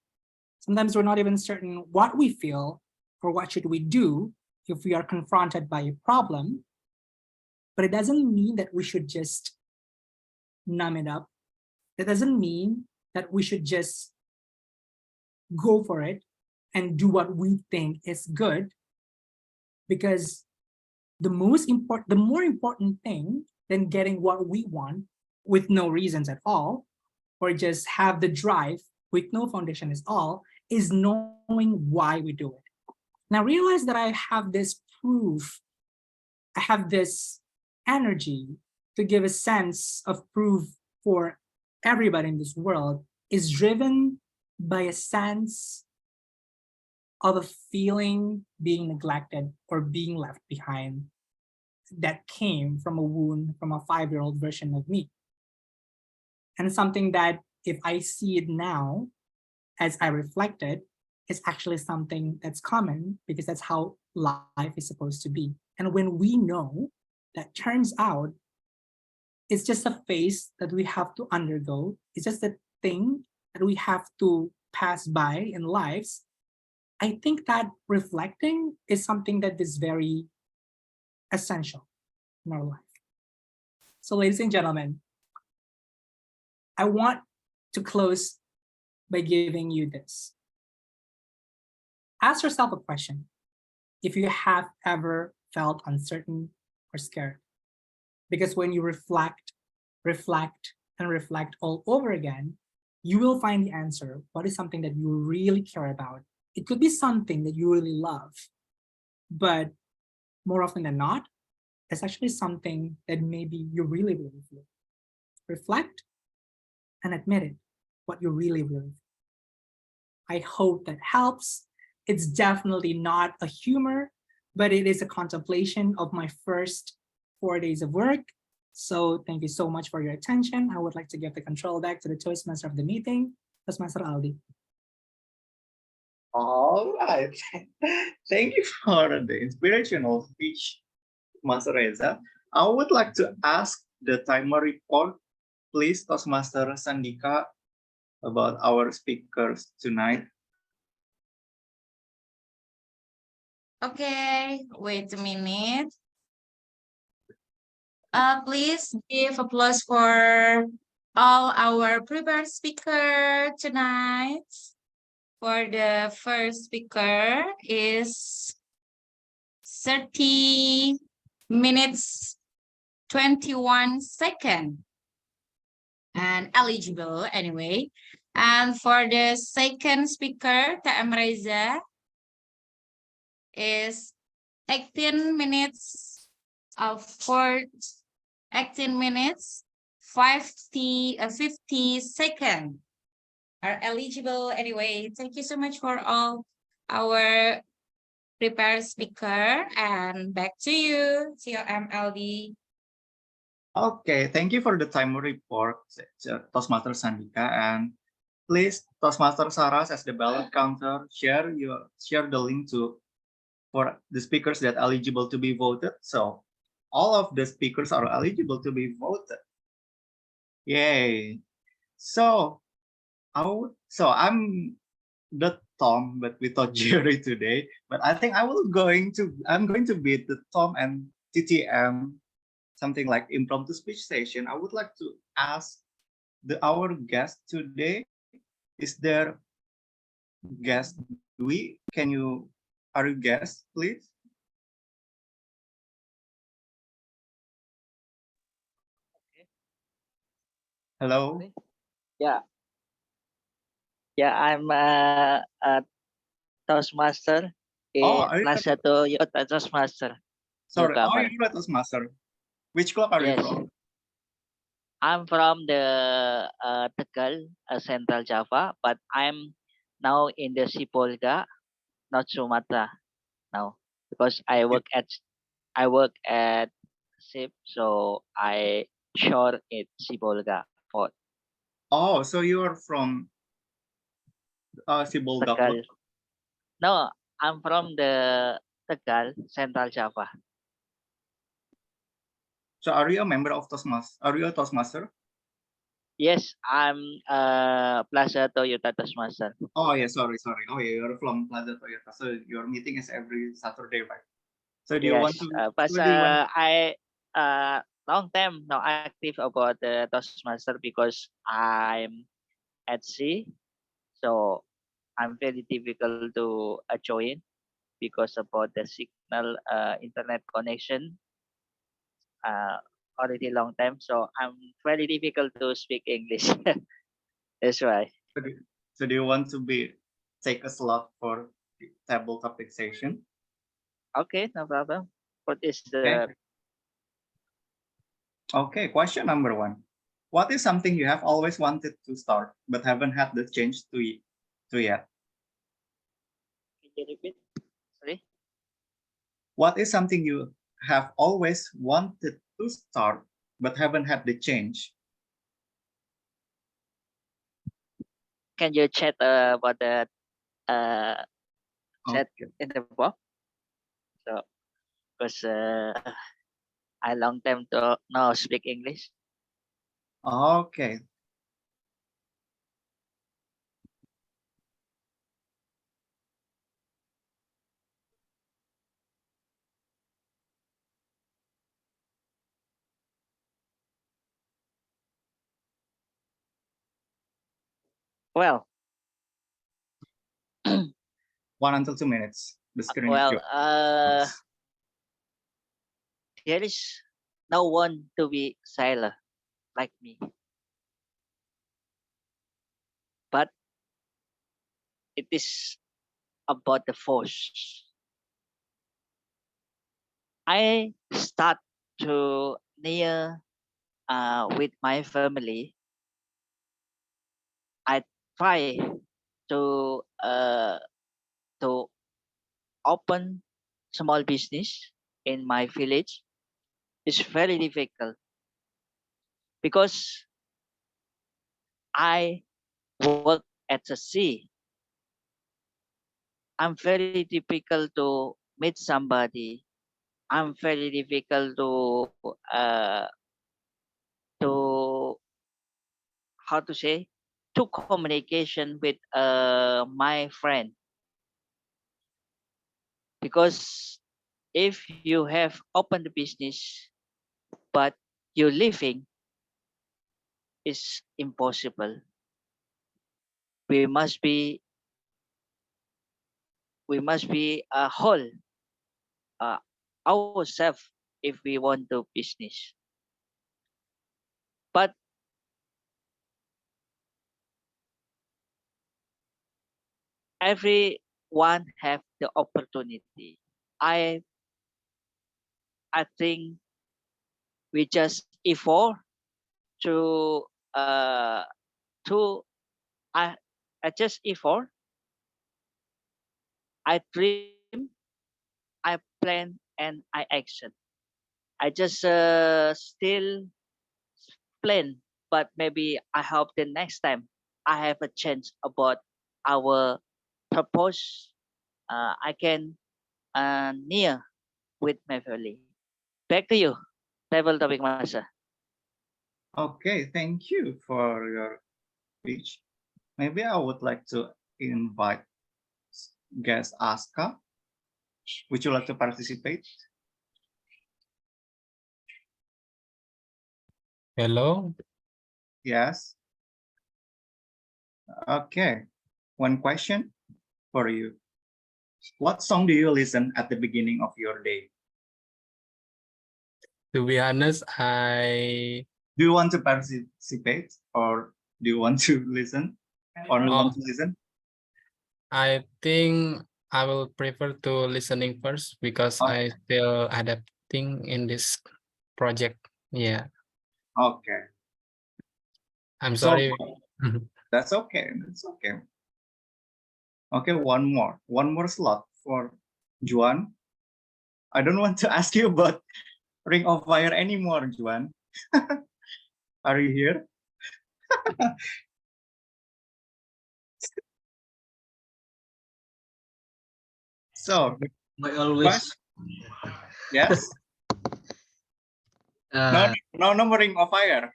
Sometimes we're not even certain what we feel or what should we do if we are confronted by a problem. But it doesn't mean that we should just numb it up. It doesn't mean that we should just go for it and do what we think is good. Because the more important thing than getting what we want with no reasons at all, or just have the drive with no foundation at all, is knowing why we do it. And I realize that I have this proof, I have this energy to give a sense of proof for everybody in this world is driven by a sense of a feeling being neglected or being left behind that came from a wound from a 5-year-old version of me. And something that if I see it now, as I reflected, is actually something that's common because that's how life is supposed to be. And when we know that, turns out it's just a phase that we have to undergo. It's just a thing that we have to pass by in lives. I think that reflecting is something that is very essential in our life. So ladies and gentlemen, I want to close by giving you this. Ask yourself a question. If you have ever felt uncertain or scared, because when you reflect, and reflect all over again, you will find the answer. What is something that you really care about? It could be something that you really love, but more often than not, it's actually something that maybe you really, really feel. Reflect and admit it, what you really, really feel. I hope that helps. It's definitely not a humor, but it is a contemplation of my first 4 days of work. So thank you so much for your attention. I would like to give the control back to the Toastmaster of the meeting, Toastmaster Aldi. All right. Thank you for the inspirational speech, Mas Reza. I would like to ask the timer report, please, Toastmaster Sandika, about our speakers tonight. Okay, wait a minute. Please give applause for all our prepared speaker tonight. For the first speaker is 30 minutes 21 seconds and eligible anyway. And for the second speaker, TM Reza, is 18 minutes for 18 minutes 50 seconds are eligible anyway. Thank you so much for all our prepared speaker, and back to you, TMLD. Okay, thank you for the timer report, Toastmaster Sandika, and please, Toastmaster Saras, as the ballot counter, share the link for the speakers that are eligible to be voted. So all of the speakers are eligible to be voted. Yay! So I'm the Tom, but without Jerry today. But I think I'm going to beat the Tom and TTM, something like impromptu speech session. I would like to ask our guest today, is there guest Dwi? Are you guest, please? Hello. Yeah. Yeah, I'm a Toastmaster Oh, in are you kelas 1 Yota Toastmaster sorry? Oh, newcomer. you're a Toastmaster. Which club are you Yes, from? I'm from the Tegal, Central Java, but I'm now in the Sipolga, not Sumatra now, because I work at SIP, so I shore it Sipolga for Oh, so you are from Sibolga Tegal. Club. No, I'm from the Tegal, Central Java. So are you a member of Toastmaster? Are you a Toastmaster? Yes, I'm Plaza Toyota Toastmaster. Oh yeah, sorry. Oh yeah, you're from Plaza Toyota. So your meeting is every Saturday, right? So do you want Yes, to? but So do you want? I long time now active about the Toastmaster because I'm at sea, so I'm very difficult to join because about the signal internet connection uh, already long time. So I'm very difficult to speak English. That's why. So do, so do you want to take a slot for the table topic session? Okay, no problem. What is Okay. the Okay. Question number 1. What is something you have always wanted to start but haven't had the chance to yet? Can you repeat? Sorry. What is something you have always wanted to start but haven't had the change? Can you chat about the uh, chat Okay. in the box? So because I long time to now speak English. Okay. Well, 1 until 2 minutes. The screen is well, yours. there is no one to be silent like me, but it is about the force. I start to near with my family. I try to to open small business in my village. It's very difficult because I work at the sea. I'm very difficult to meet somebody. I'm very difficult to how to say to communication with my friend, because if you have opened the business but you're living is impossible. We must be we must be a whole uh, ourselves if we want to business. But everyone have the opportunity. I think we just effort to to I I just effort. I dream, I plan, and I action. I just still plan, but maybe I hope the next time I have a chance about our purpose. I can near with my family. Back to you, table topic master. Okay, thank you for your speech. Maybe I would like to invite guest Aska. Would you like to participate? Hello. Yes. Okay. One question for you. What song do you listen at the beginning of your day? To be honest, I Do you want to participate or do you want to listen? Only want to listen? think I will prefer to listening first because I still adapting in this project. Yeah, Okay. I'm So sorry. that's okay. That's okay. Okay, one more slot for Juan. I don't want to ask you about Ring of Fire anymore, Juan. Are you here? So, I always yes. No, no more Ring of Fire.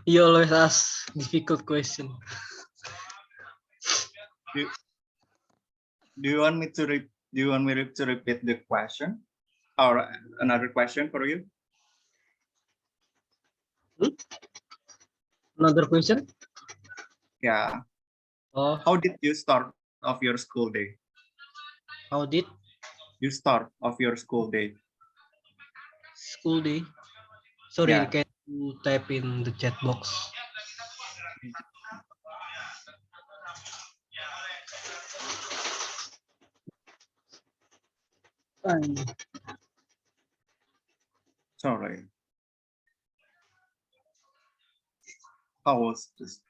you always ask difficult question. Do you want me to repeat the question or another question for you? Another question? Yeah. Oh, How did you start of your school day? how did You start of your school day? school day? Sorry, Yeah. can you type in the chat box? Sorry. How was this?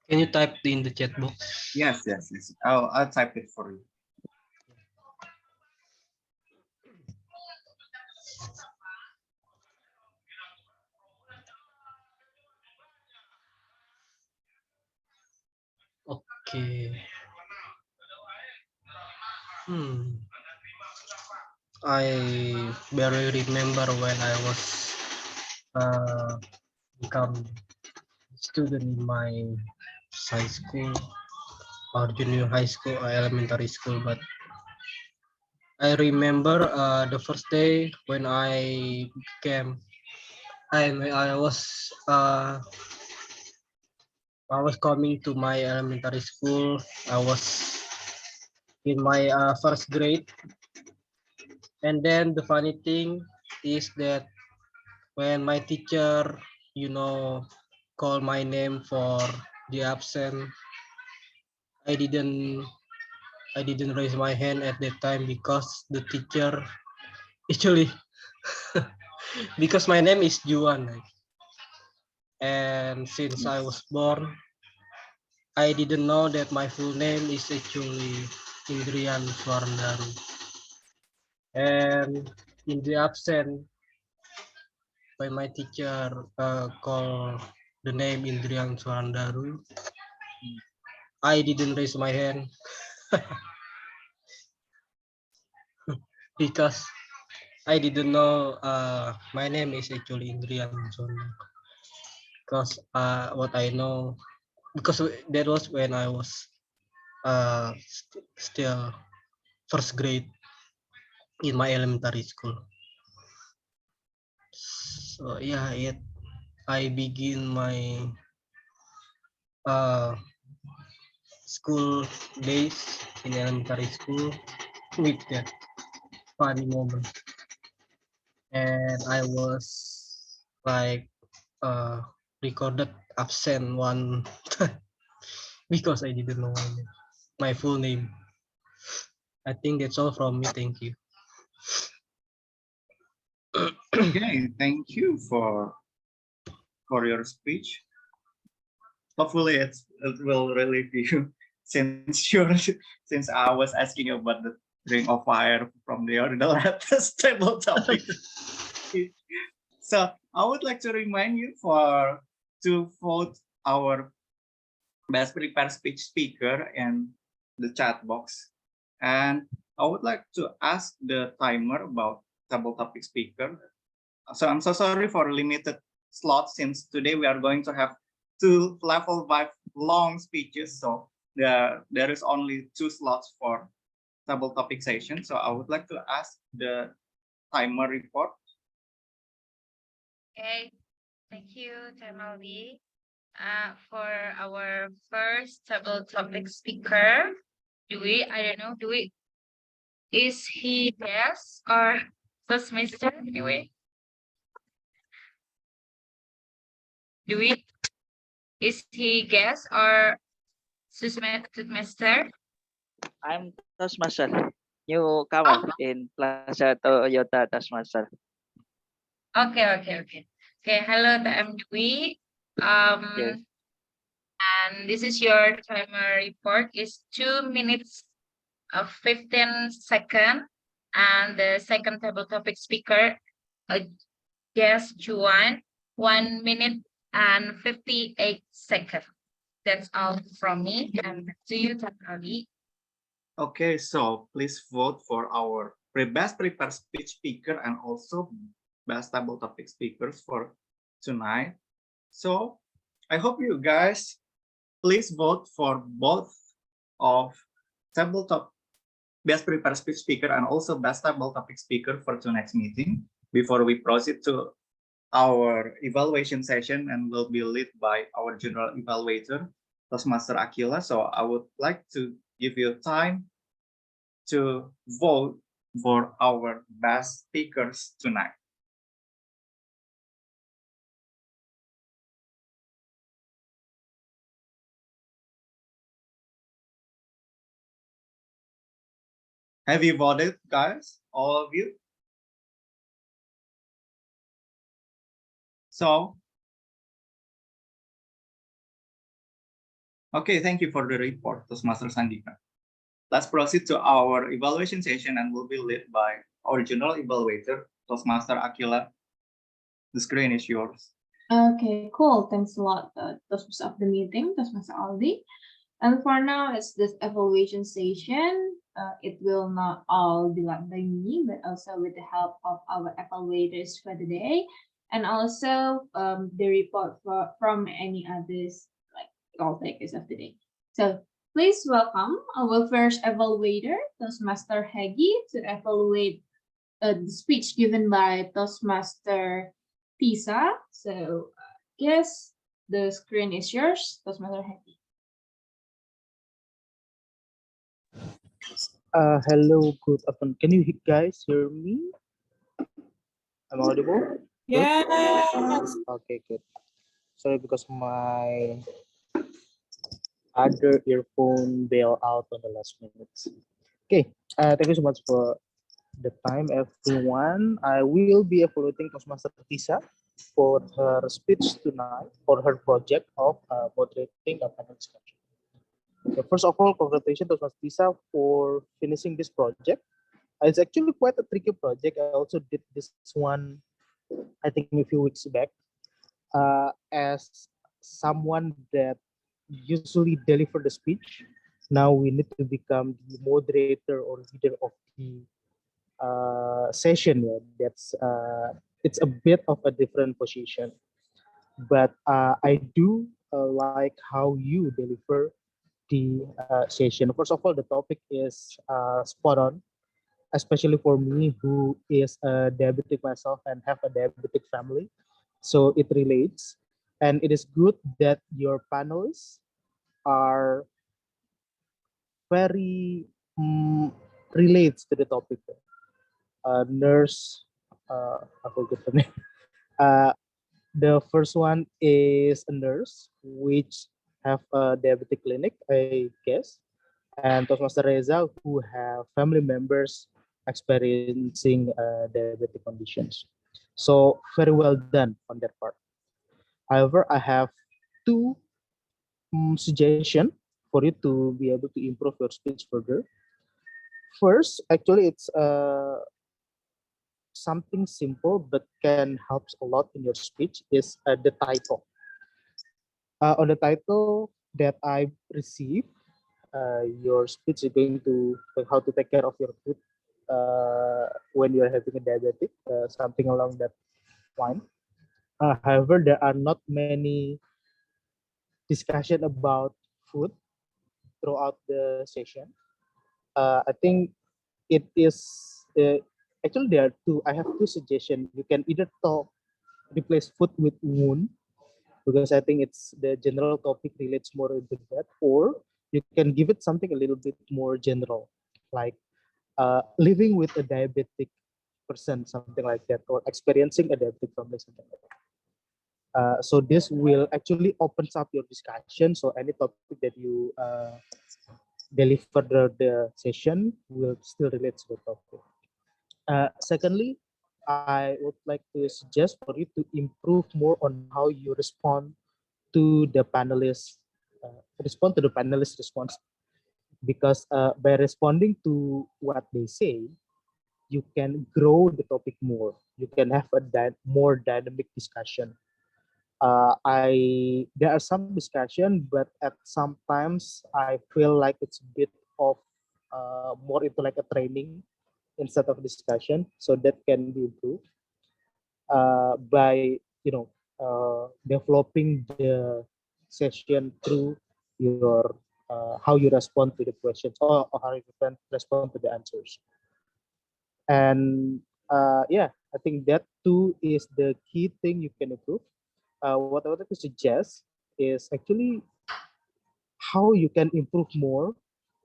Can you type in the chat box? Yes. I'll type it for you. Okay. I barely remember when I was become student in my high school or junior high school or elementary school, but I remember the first day when I became uh, I was coming to my elementary school. I was in my first grade, and then the funny thing is that when my teacher, you know, called my name for the absent, I didn't I didn't raise my hand at that time because the teacher actually because my name is Juan, and since I was born, I didn't know that my full name is actually Indrian Swarndaru. And in the absent, by my teacher call the name Indrian Surandaru. I didn't raise my hand because I didn't know my name is actually Indrian Surandaru. Because what I know, because that was when I was still first grade in my elementary school. So yeah, I begin my uh, school days in elementary school with that funny moment, and I was like uh, recorded absent one time because I didn't know my full name. I think that's all from me. Thank you. Okay, thank you for your speech. Hopefully it will relieve you since you're since I was asking you about the ring of fire from the latest table topic. So I would like to remind you to vote our best prepared speech speaker in the chat box. And I would like to ask the timer about table topic speaker. So I'm so sorry for limited slots since today we are going to have 2 level 5 long speeches. So there is only 2 slots for table topic session. So I would like to ask the timer report. Okay, thank you, Tamaldi. For our first table topic speaker, I don't know, is he guest or Toastmaster anyway? Is he guest or Toastmaster? I'm Toastmaster, newcomer in Plaza Toyota Toastmaster. Okay. Hello, I'm Dwi. Yes. And this is your timer report. Is 2 minutes of 15 seconds. And the second table topic speaker, guest Juan, 1 minute and 58 seconds. That's all from me. And back to you, Takali. Okay, so please vote for our best prepared speech speaker and also best table topic speakers for tonight. So I hope you guys please vote for both of tabletop best prepared speech speaker and also best table topic speaker for tonight's meeting before we proceed to our evaluation session and will be led by our general evaluator, Toastmaster Aquila. So I would like to give you time to vote for our best speakers tonight. Have you voted, guys? All of you? So, okay, thank you for the report, Toastmaster Sandika. Let's proceed to our evaluation session and will be led by our general evaluator, Toastmaster Aquila. The screen is yours. Okay, cool. Thanks a lot, Toastmaster of the meeting, Toastmaster Aldi. And for now, it's this evaluation session. It will not all be led by me, but also with the help of our evaluators for the day, and also the report from any others, like all takers of the day. So please welcome our first evaluator, Toastmaster Hegi, to evaluate the speech given by Toastmaster Tisa. So yes, the screen is yours, Toastmaster Hegi. Hello, good afternoon. Can you guys hear me? I'm audible? Yes. Okay, good. Sorry, because my other earphone bailed out on the last minutes. Okay, thank you so much for the time, everyone. I will be evaluating Toastmaster Tisa for her speech tonight for her project of moderating a panel discussion. Okay, first of all, congratulations to Tisa for finishing this project. It's actually quite a tricky project. I also did this one I think a few weeks back, as someone that usually deliver the speech, now we need to become the moderator or leader of the session. Yeah, that's it's a bit of a different position, but I do like how you deliver the session. First of all, the topic is spot on, especially for me who is a diabetic myself and have a diabetic family. So it relates, and it is good that your panelists are very relates to the topic. Nurse, I forget the name. Uh, the first one is a nurse, which have a diabetic clinic, I guess, and Toastmaster Reza, who have family members experiencing diabetic conditions. So very well done on that part. However, I have two suggestion for you to be able to improve your speech further. First, actually, it's something simple but can help a lot in your speech is the title. On the title that I received, your speech is going to like how to take care of your food when you're having a diabetic, something along that line. However, there are not many discussion about food throughout the session. I think it is actually there are two. I have two suggestions. You can either talk replace food with wound because I think it's the general topic relates more into that, or you can give it something a little bit more general, like living with a diabetic person, something like that, or experiencing a diabetic family, something like that. So this will actually opens up your discussion. So any topic that you deliver the session will still relate to the topic. Secondly, I would like to suggest for you to improve more on how you respond to the panelist response, because by responding to what they say, you can grow the topic more. You can have a more dynamic discussion. There are some discussion, but at sometimes I feel like it's a bit of more into like a training instead of discussion. So that can be improved by developing the session through your how you respond to the questions, or how you can respond to the answers. And yeah, I think that too is the key thing you can improve. What I would like to suggest is actually how you can improve more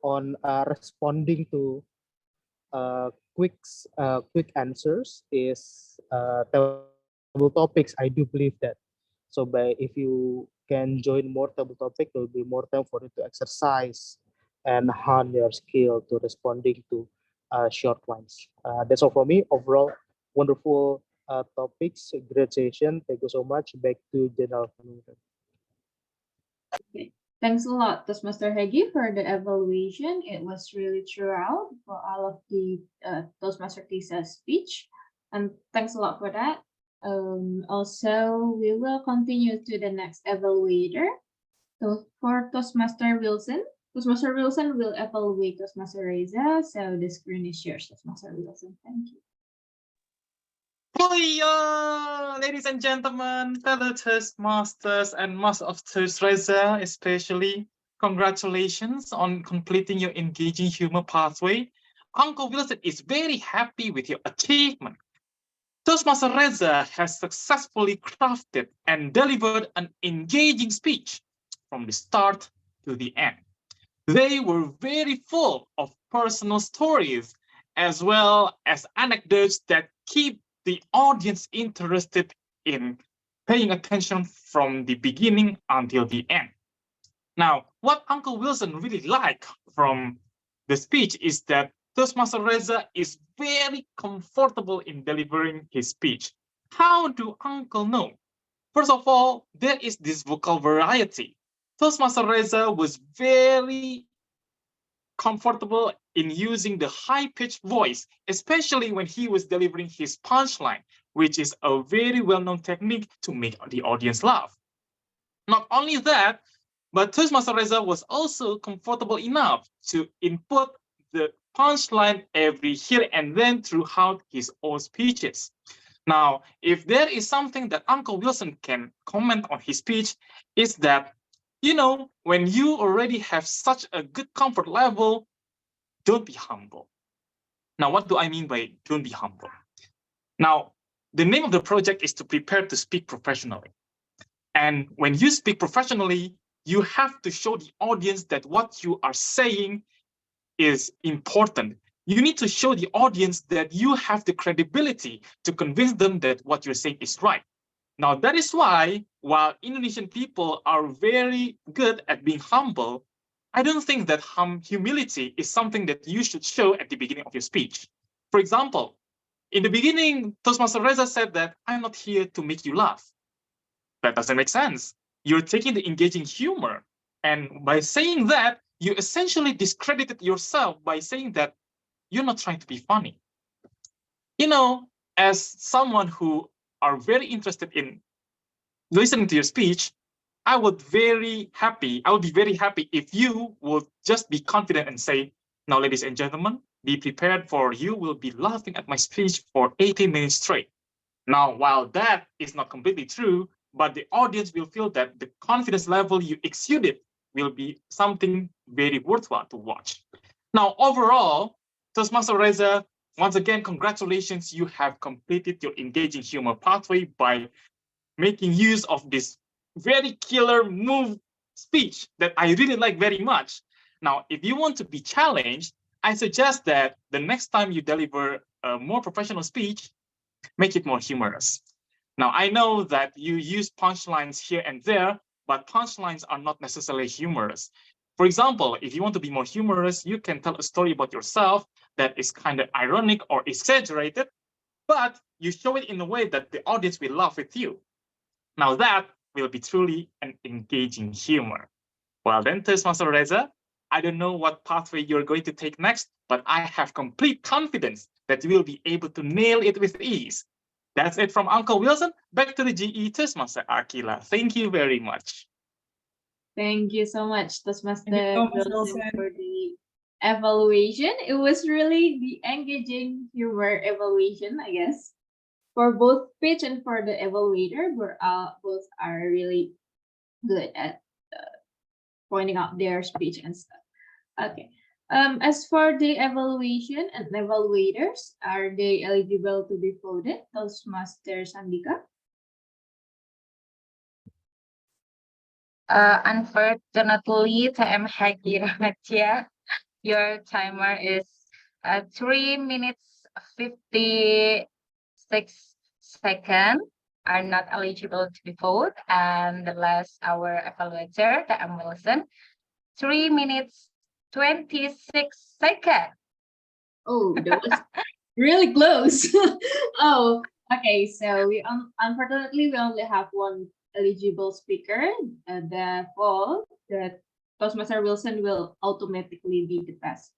on responding to quick answers is table topics. I do believe that. So by if you can join more table topic, there will be more time for you to exercise and hone your skill to responding to short ones. That's all for me. Overall, wonderful topics, great session. Thank you so much. Back to General. Okay. Thanks a lot, Toastmaster Hegi, for the evaluation. It was really throughout for all of the Toastmaster Tisa speech. And thanks a lot for that. Also, we will continue to the next evaluator. So for Toastmaster Wilson will evaluate Toastmaster Reza. So the screen is yours, Toastmaster Wilson. Thank you. Booyah! Ladies and gentlemen, fellow Toastmasters and Master of Toast Reza especially, congratulations on completing your engaging humor pathway. Uncle Wilson is very happy with your achievement. Toastmaster Reza has successfully crafted and delivered an engaging speech from the start to the end. They were very full of personal stories as well as anecdotes that keep the audience interested in paying attention from the beginning until the end. Now, what Uncle Wilson really liked from the speech is that Toastmaster Reza is very comfortable in delivering his speech. How do Uncle know? First of all, there is this vocal variety. Toastmaster Reza was very comfortable in using the high-pitched voice, especially when he was delivering his punchline, which is a very well-known technique to make the audience laugh. Not only that, but Toastmaster Reza was also comfortable enough to input the punchline every here and then throughout his own speeches. Now, if there is something that Uncle Wilson can comment on his speech, is that, when you already have such a good comfort level, don't be humble. Now, what do I mean by don't be humble? Now, the name of the project is to prepare to speak professionally. And when you speak professionally, you have to show the audience that what you are saying is important. You need to show the audience that you have the credibility to convince them that what you're saying is right. Now, that is why, while Indonesian people are very good at being humble, I don't think that humility is something that you should show at the beginning of your speech. For example, in the beginning, Toastmaster Reza said that I'm not here to make you laugh. That doesn't make sense. You're taking the engaging humor. And by saying that, you essentially discredited yourself by saying that you're not trying to be funny. As someone who are very interested in listening to your speech, I would be very happy if you would just be confident and say, now, ladies and gentlemen, be prepared, for you will be laughing at my speech for 80 minutes straight. Now, while that is not completely true, but the audience will feel that the confidence level you exuded will be something very worthwhile to watch. Now, overall, Toastmaster Reza, once again, congratulations. You have completed your engaging humor pathway by making use of this very killer move speech that I really like very much. Now, if you want to be challenged, I suggest that the next time you deliver a more professional speech, make it more humorous. Now, I know that you use punchlines here and there, but punchlines are not necessarily humorous. For example, if you want to be more humorous, you can tell a story about yourself that is kind of ironic or exaggerated, but you show it in a way that the audience will laugh with you. Now that will be truly an engaging humor. Well then, Toastmaster Reza, I don't know what pathway you're going to take next, but I have complete confidence that you will be able to nail it with ease. That's it from Uncle Wilson. Back to the GE Toastmaster Akila. Thank you very much. Thank you so much, Toastmaster Thank you so much, Wilson, Wilson. for the evaluation. It was really the engaging humor evaluation, I guess. For both pitch and for the evaluator, both are really good at pointing out their speech and stuff. Okay. As for the evaluation and evaluators, are they eligible to be voted? Toastmaster Sandika? Unfortunately, TM Hagi Ramadja, your timer is 3 minutes 56 seconds are not eligible to be voted. And the last, our evaluator, TM Wilson, 3 minutes 26 seconds. Oh, that was really close. Oh, okay. So unfortunately we only have one eligible speaker. Therefore, the Toastmaster Wilson will automatically be the best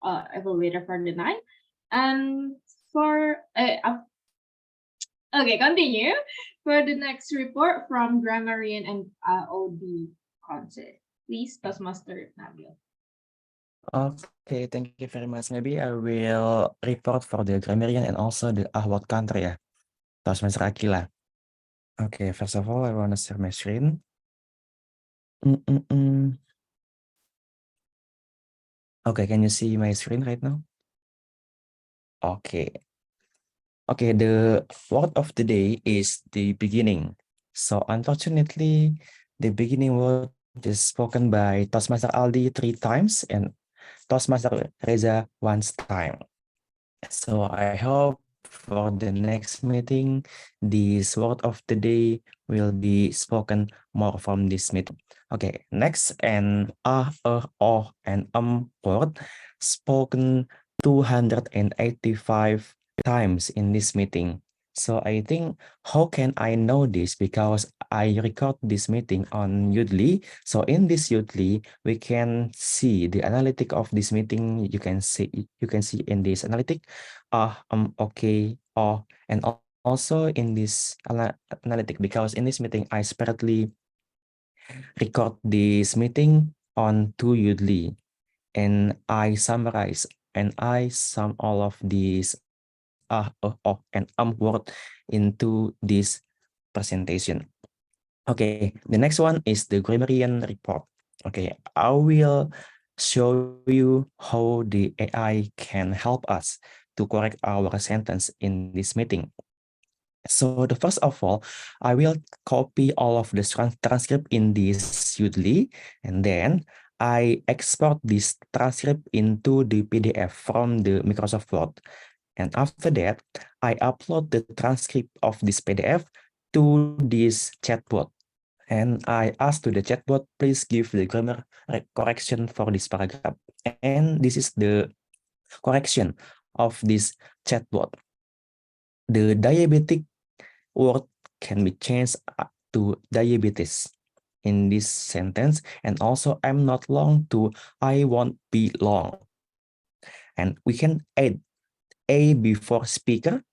evaluator for the night. And for okay, continue for the next report from Grammarian and OD concert. Please, Toastmaster Nabil. Okay, thank you very much. Maybe I will report for the grammarian and also the what country ya, Toastmaster Akila. Okay, first of all, I want to share my screen. Okay, can you see my screen right now? Okay. Okay, the word of the day is the beginning. So unfortunately, the beginning word is spoken by Toastmaster Aldi 3 times and Toastmaster Reza 1 time. So I hope for the next meeting, this word of the day will be spoken more from this meeting. Okay, next, and oh, and word spoken 285 times in this meeting. So I think, how can I know this? Because I record this meeting on Udly. So in this Udly, we can see the analytic of this meeting. You can see in this analytic, okay, and also in this analytic, because in this meeting, I separately record this meeting on to Udly, and I summarize and I sum all of these and word into this presentation. Okay, the next one is the grammarian report. Okay, I will show you how the AI can help us to correct our sentence in this meeting. So the first of all, I will copy all of the transcript in this Udly, and then I export this transcript into the PDF from the Microsoft Word. And after that, I upload the transcript of this PDF to this chatbot. And I ask to the chatbot, please give the grammar correction for this paragraph. And this is the correction of this chatbot. The diabetic word can be changed to diabetes in this sentence, and also I'm not long to I won't be long. And we can add a before speaker,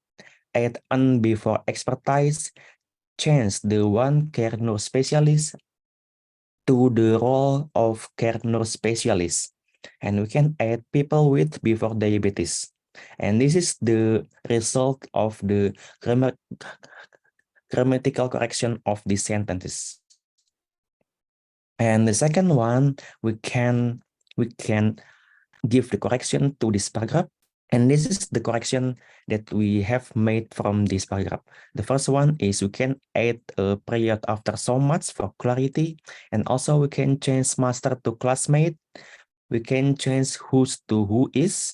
add an before expertise, change the one care nurse specialist to the role of care nurse specialist. And we can add people with before diabetes. And this is the result of the grammatical correction of these sentences. And the second one, we can give the correction to this paragraph. And this is the correction that we have made from this paragraph. The first one is we can add a period after so much for clarity. And also we can change master to classmate. We can change who's to who is.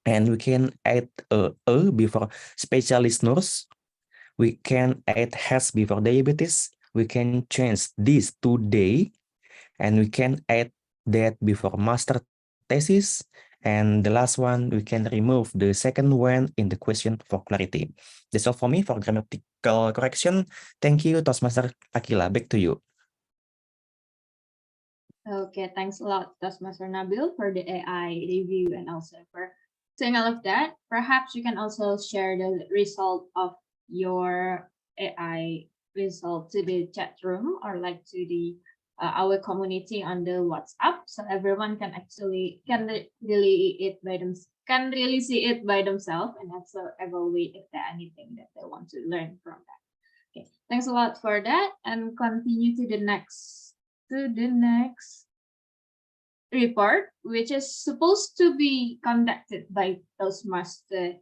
And we can add a before specialist nurse. We can add has before diabetes. We can change this to they. And we can add that before master thesis. And the last one, we can remove the second one in the question for clarity. That's all for me for grammatical correction. Thank you, Toastmaster Akila. Back to you. Okay, thanks a lot, Toastmaster Nabil, for the AI review and also for saying all of that. Perhaps you can also share the result of your AI result to the chat room or like to the our community on the WhatsApp, so everyone can actually can really see it by themselves and also evaluate if there's anything that they want to learn from that. Okay, thanks a lot for that, and continue to the next report, which is supposed to be conducted by Toastmaster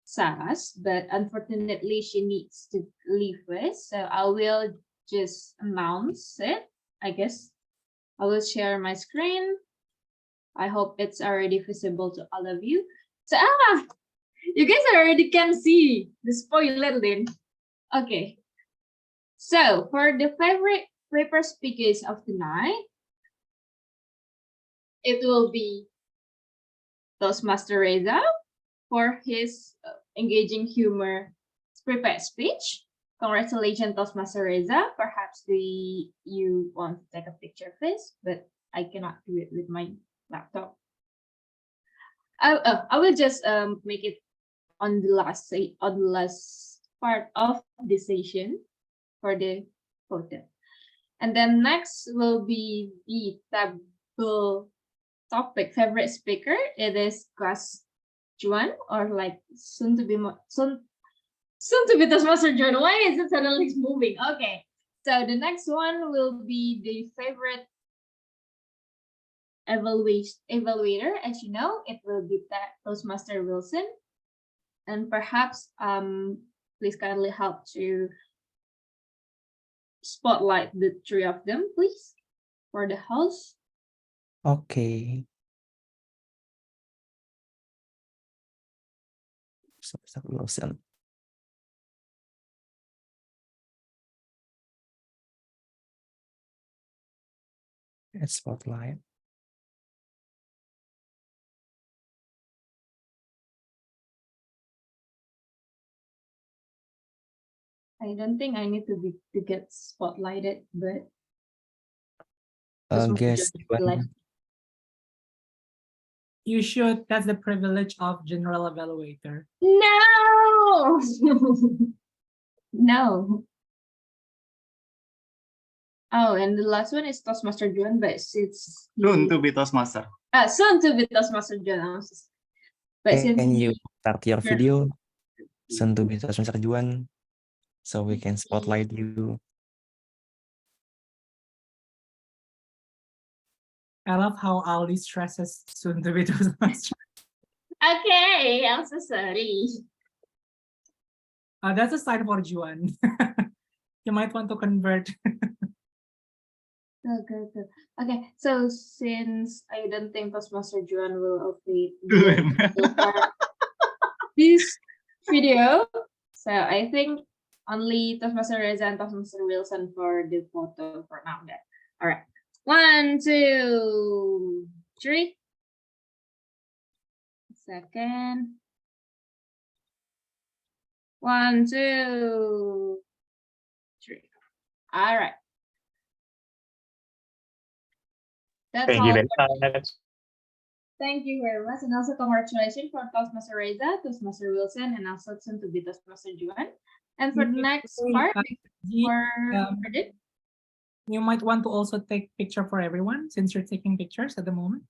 Saras, but unfortunately she needs to leave us, so I will just announce it. I guess I will share my screen. I hope it's already visible to all of you. So you guys already can see the spoiler then. Okay. So for the favorite paper speakers of tonight, it will be Toastmaster Reza for his engaging humor prepared speech. Congratulations, Toastmaster Reza. Perhaps you want to take a picture first, but I cannot do it with my laptop. I will just make it on the last part of the session for the photo. And then next will be the table topic favorite speaker. It is Gus Juan, or like soon to be Toastmaster John. Why is it suddenly moving? Okay, so the next one will be the favorite evaluator. As you know, it will be Toastmaster Wilson, and perhaps please kindly help to spotlight the three of them, please, for the house. Okay. Wilson. Spotlight. I don't think I need to get spotlighted, but guess you should. That's the privilege of general evaluator. No. No. Oh, and the last one is Toastmaster Juan, but it's Soon to be Toastmaster. soon to be Toastmaster Juan. But since Can you start your you're- video? Soon to be Toastmaster Juan, so we can spotlight you. I love how Aldi stresses soon to be Toastmaster. Okay, I'm so sorry. That's a sign for Juan. You might want to convert. Good. Okay, so since I don't think Toastmaster Juan will update this video, so I think only Toastmaster Reza and Toastmaster Wilson for the photo for now. Then, all right, 1, 2, 3. Second. 1, 2, 3. All right. That's Thank all. you very much. Thank you very much. And also congratulations for Toastmaster Reza, Toastmaster Wilson, and also soon to be Toastmaster Juan. And for the next part, for You might want to also take picture for everyone since you're taking pictures at the moment.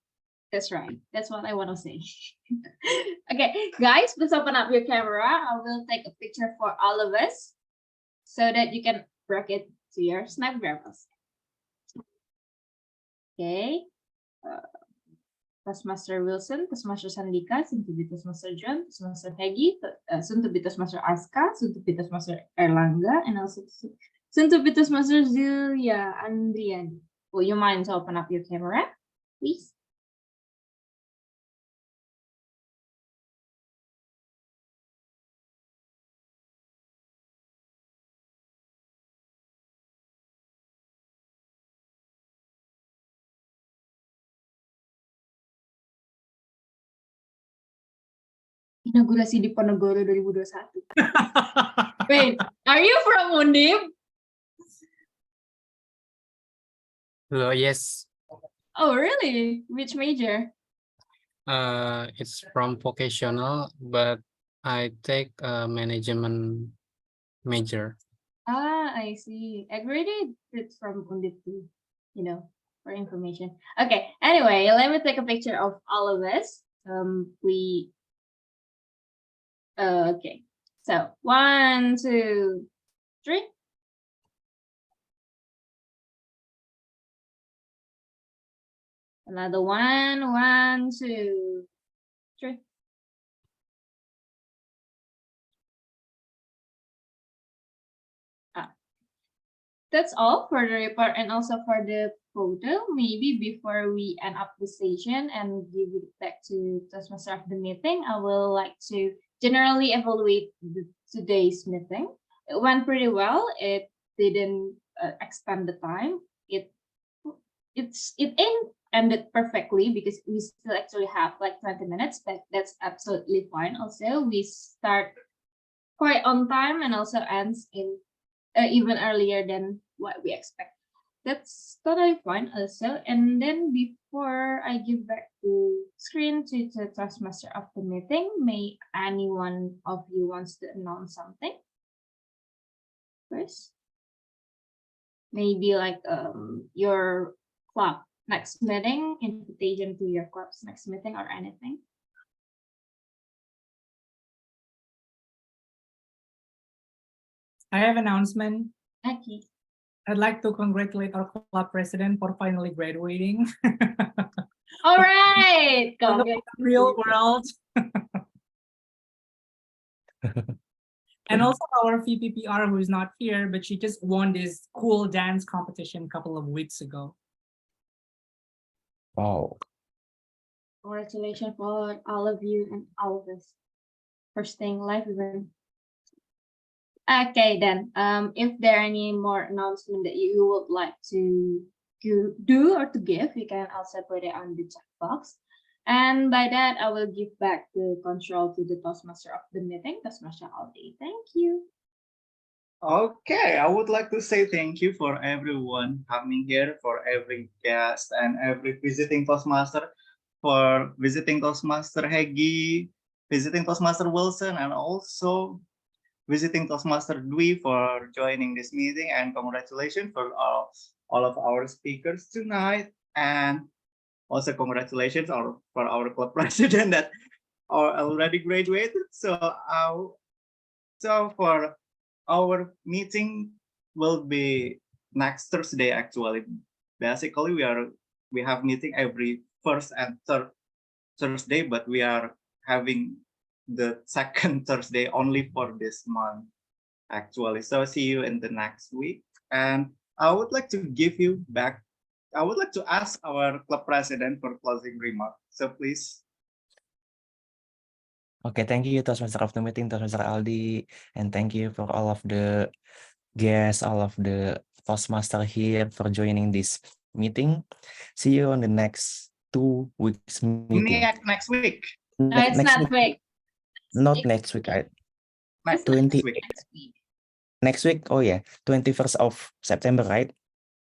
That's right. That's what I want to say. Okay, guys, please open up your camera. I will take a picture for all of us so that you can break it to your Snapgrammers. Okay. Toastmaster Wilson, Toastmaster Sandika, soon to be Toastmaster John, Toastmaster Hegi, soon to be Toastmaster Aska, soon to be Toastmaster Erlangga, and also soon to be Toastmaster Zilia Andriani. Will you mind to open up your camera, please? Inaugurasi di Ponegoro 2021. Wait, are you from Undip? Hello, yes. Oh, really? Which major? It's from vocational, but I take a management major. I see. I graduated from Undip too, for information. Okay, anyway, let me take a picture of all of us. Okay, so 1, 2, 3. Another 1, 1, 2, 3. That's all for the report and also for the photo. Maybe before we end up the session and give it back to Toastmaster of the meeting, I will like to generally evaluate today's meeting. It went pretty well. It didn't extend the time. It ended perfectly because we still actually have like 20 minutes, but that's absolutely fine. Also, we start quite on time and also ends in even earlier than what we expect. That's totally fine also. And then before I give back the screen to the Toastmaster of the meeting, may anyone of you wants to announce something first? Maybe like your club next meeting, invitation to your club's next meeting or anything. I have an announcement. Okay. I'd like to congratulate our club president for finally graduating. All right. Real world. And also our VPPR who is not here, but she just won this cool dance competition a couple of weeks ago. Wow. Congratulations for all of you and all of us for staying live even. Okay, then, if there are any more announcement that you would like to do or to give, you can also put it on the chat box. And by that, I will give back the control to the Toastmaster of the meeting, Toastmaster Aldi. Thank you. Okay, I would like to say thank you for everyone coming here, for every guest and every visiting Toastmaster, for visiting Toastmaster Hegi, visiting Toastmaster Wilson, and also visiting Toastmaster Dwi for joining this meeting, and congratulations for all of our speakers tonight. And also congratulations for our club president that are already graduated. So for our meeting will be next Thursday actually. Basically we have meeting every first and third Thursday, but we are having the second Thursday only for this month actually. So see you in the next week. And I would like to give you back. I would like to ask our club president for closing remarks. So please. Okay, thank you, Toastmaster of the meeting, Toastmaster Aldi, and thank you for all of the guests, all of the Toastmaster here for joining this meeting. See you on the next 2 weeks meeting. Next week. No, it's Next not week. week. Not next week, right? Next 20 week. next week. Oh yeah, 21st of September, right?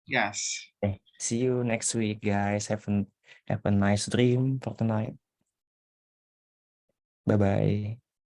Yes. Okay. See you next week, guys. Have a nice dream for tonight. Bye bye.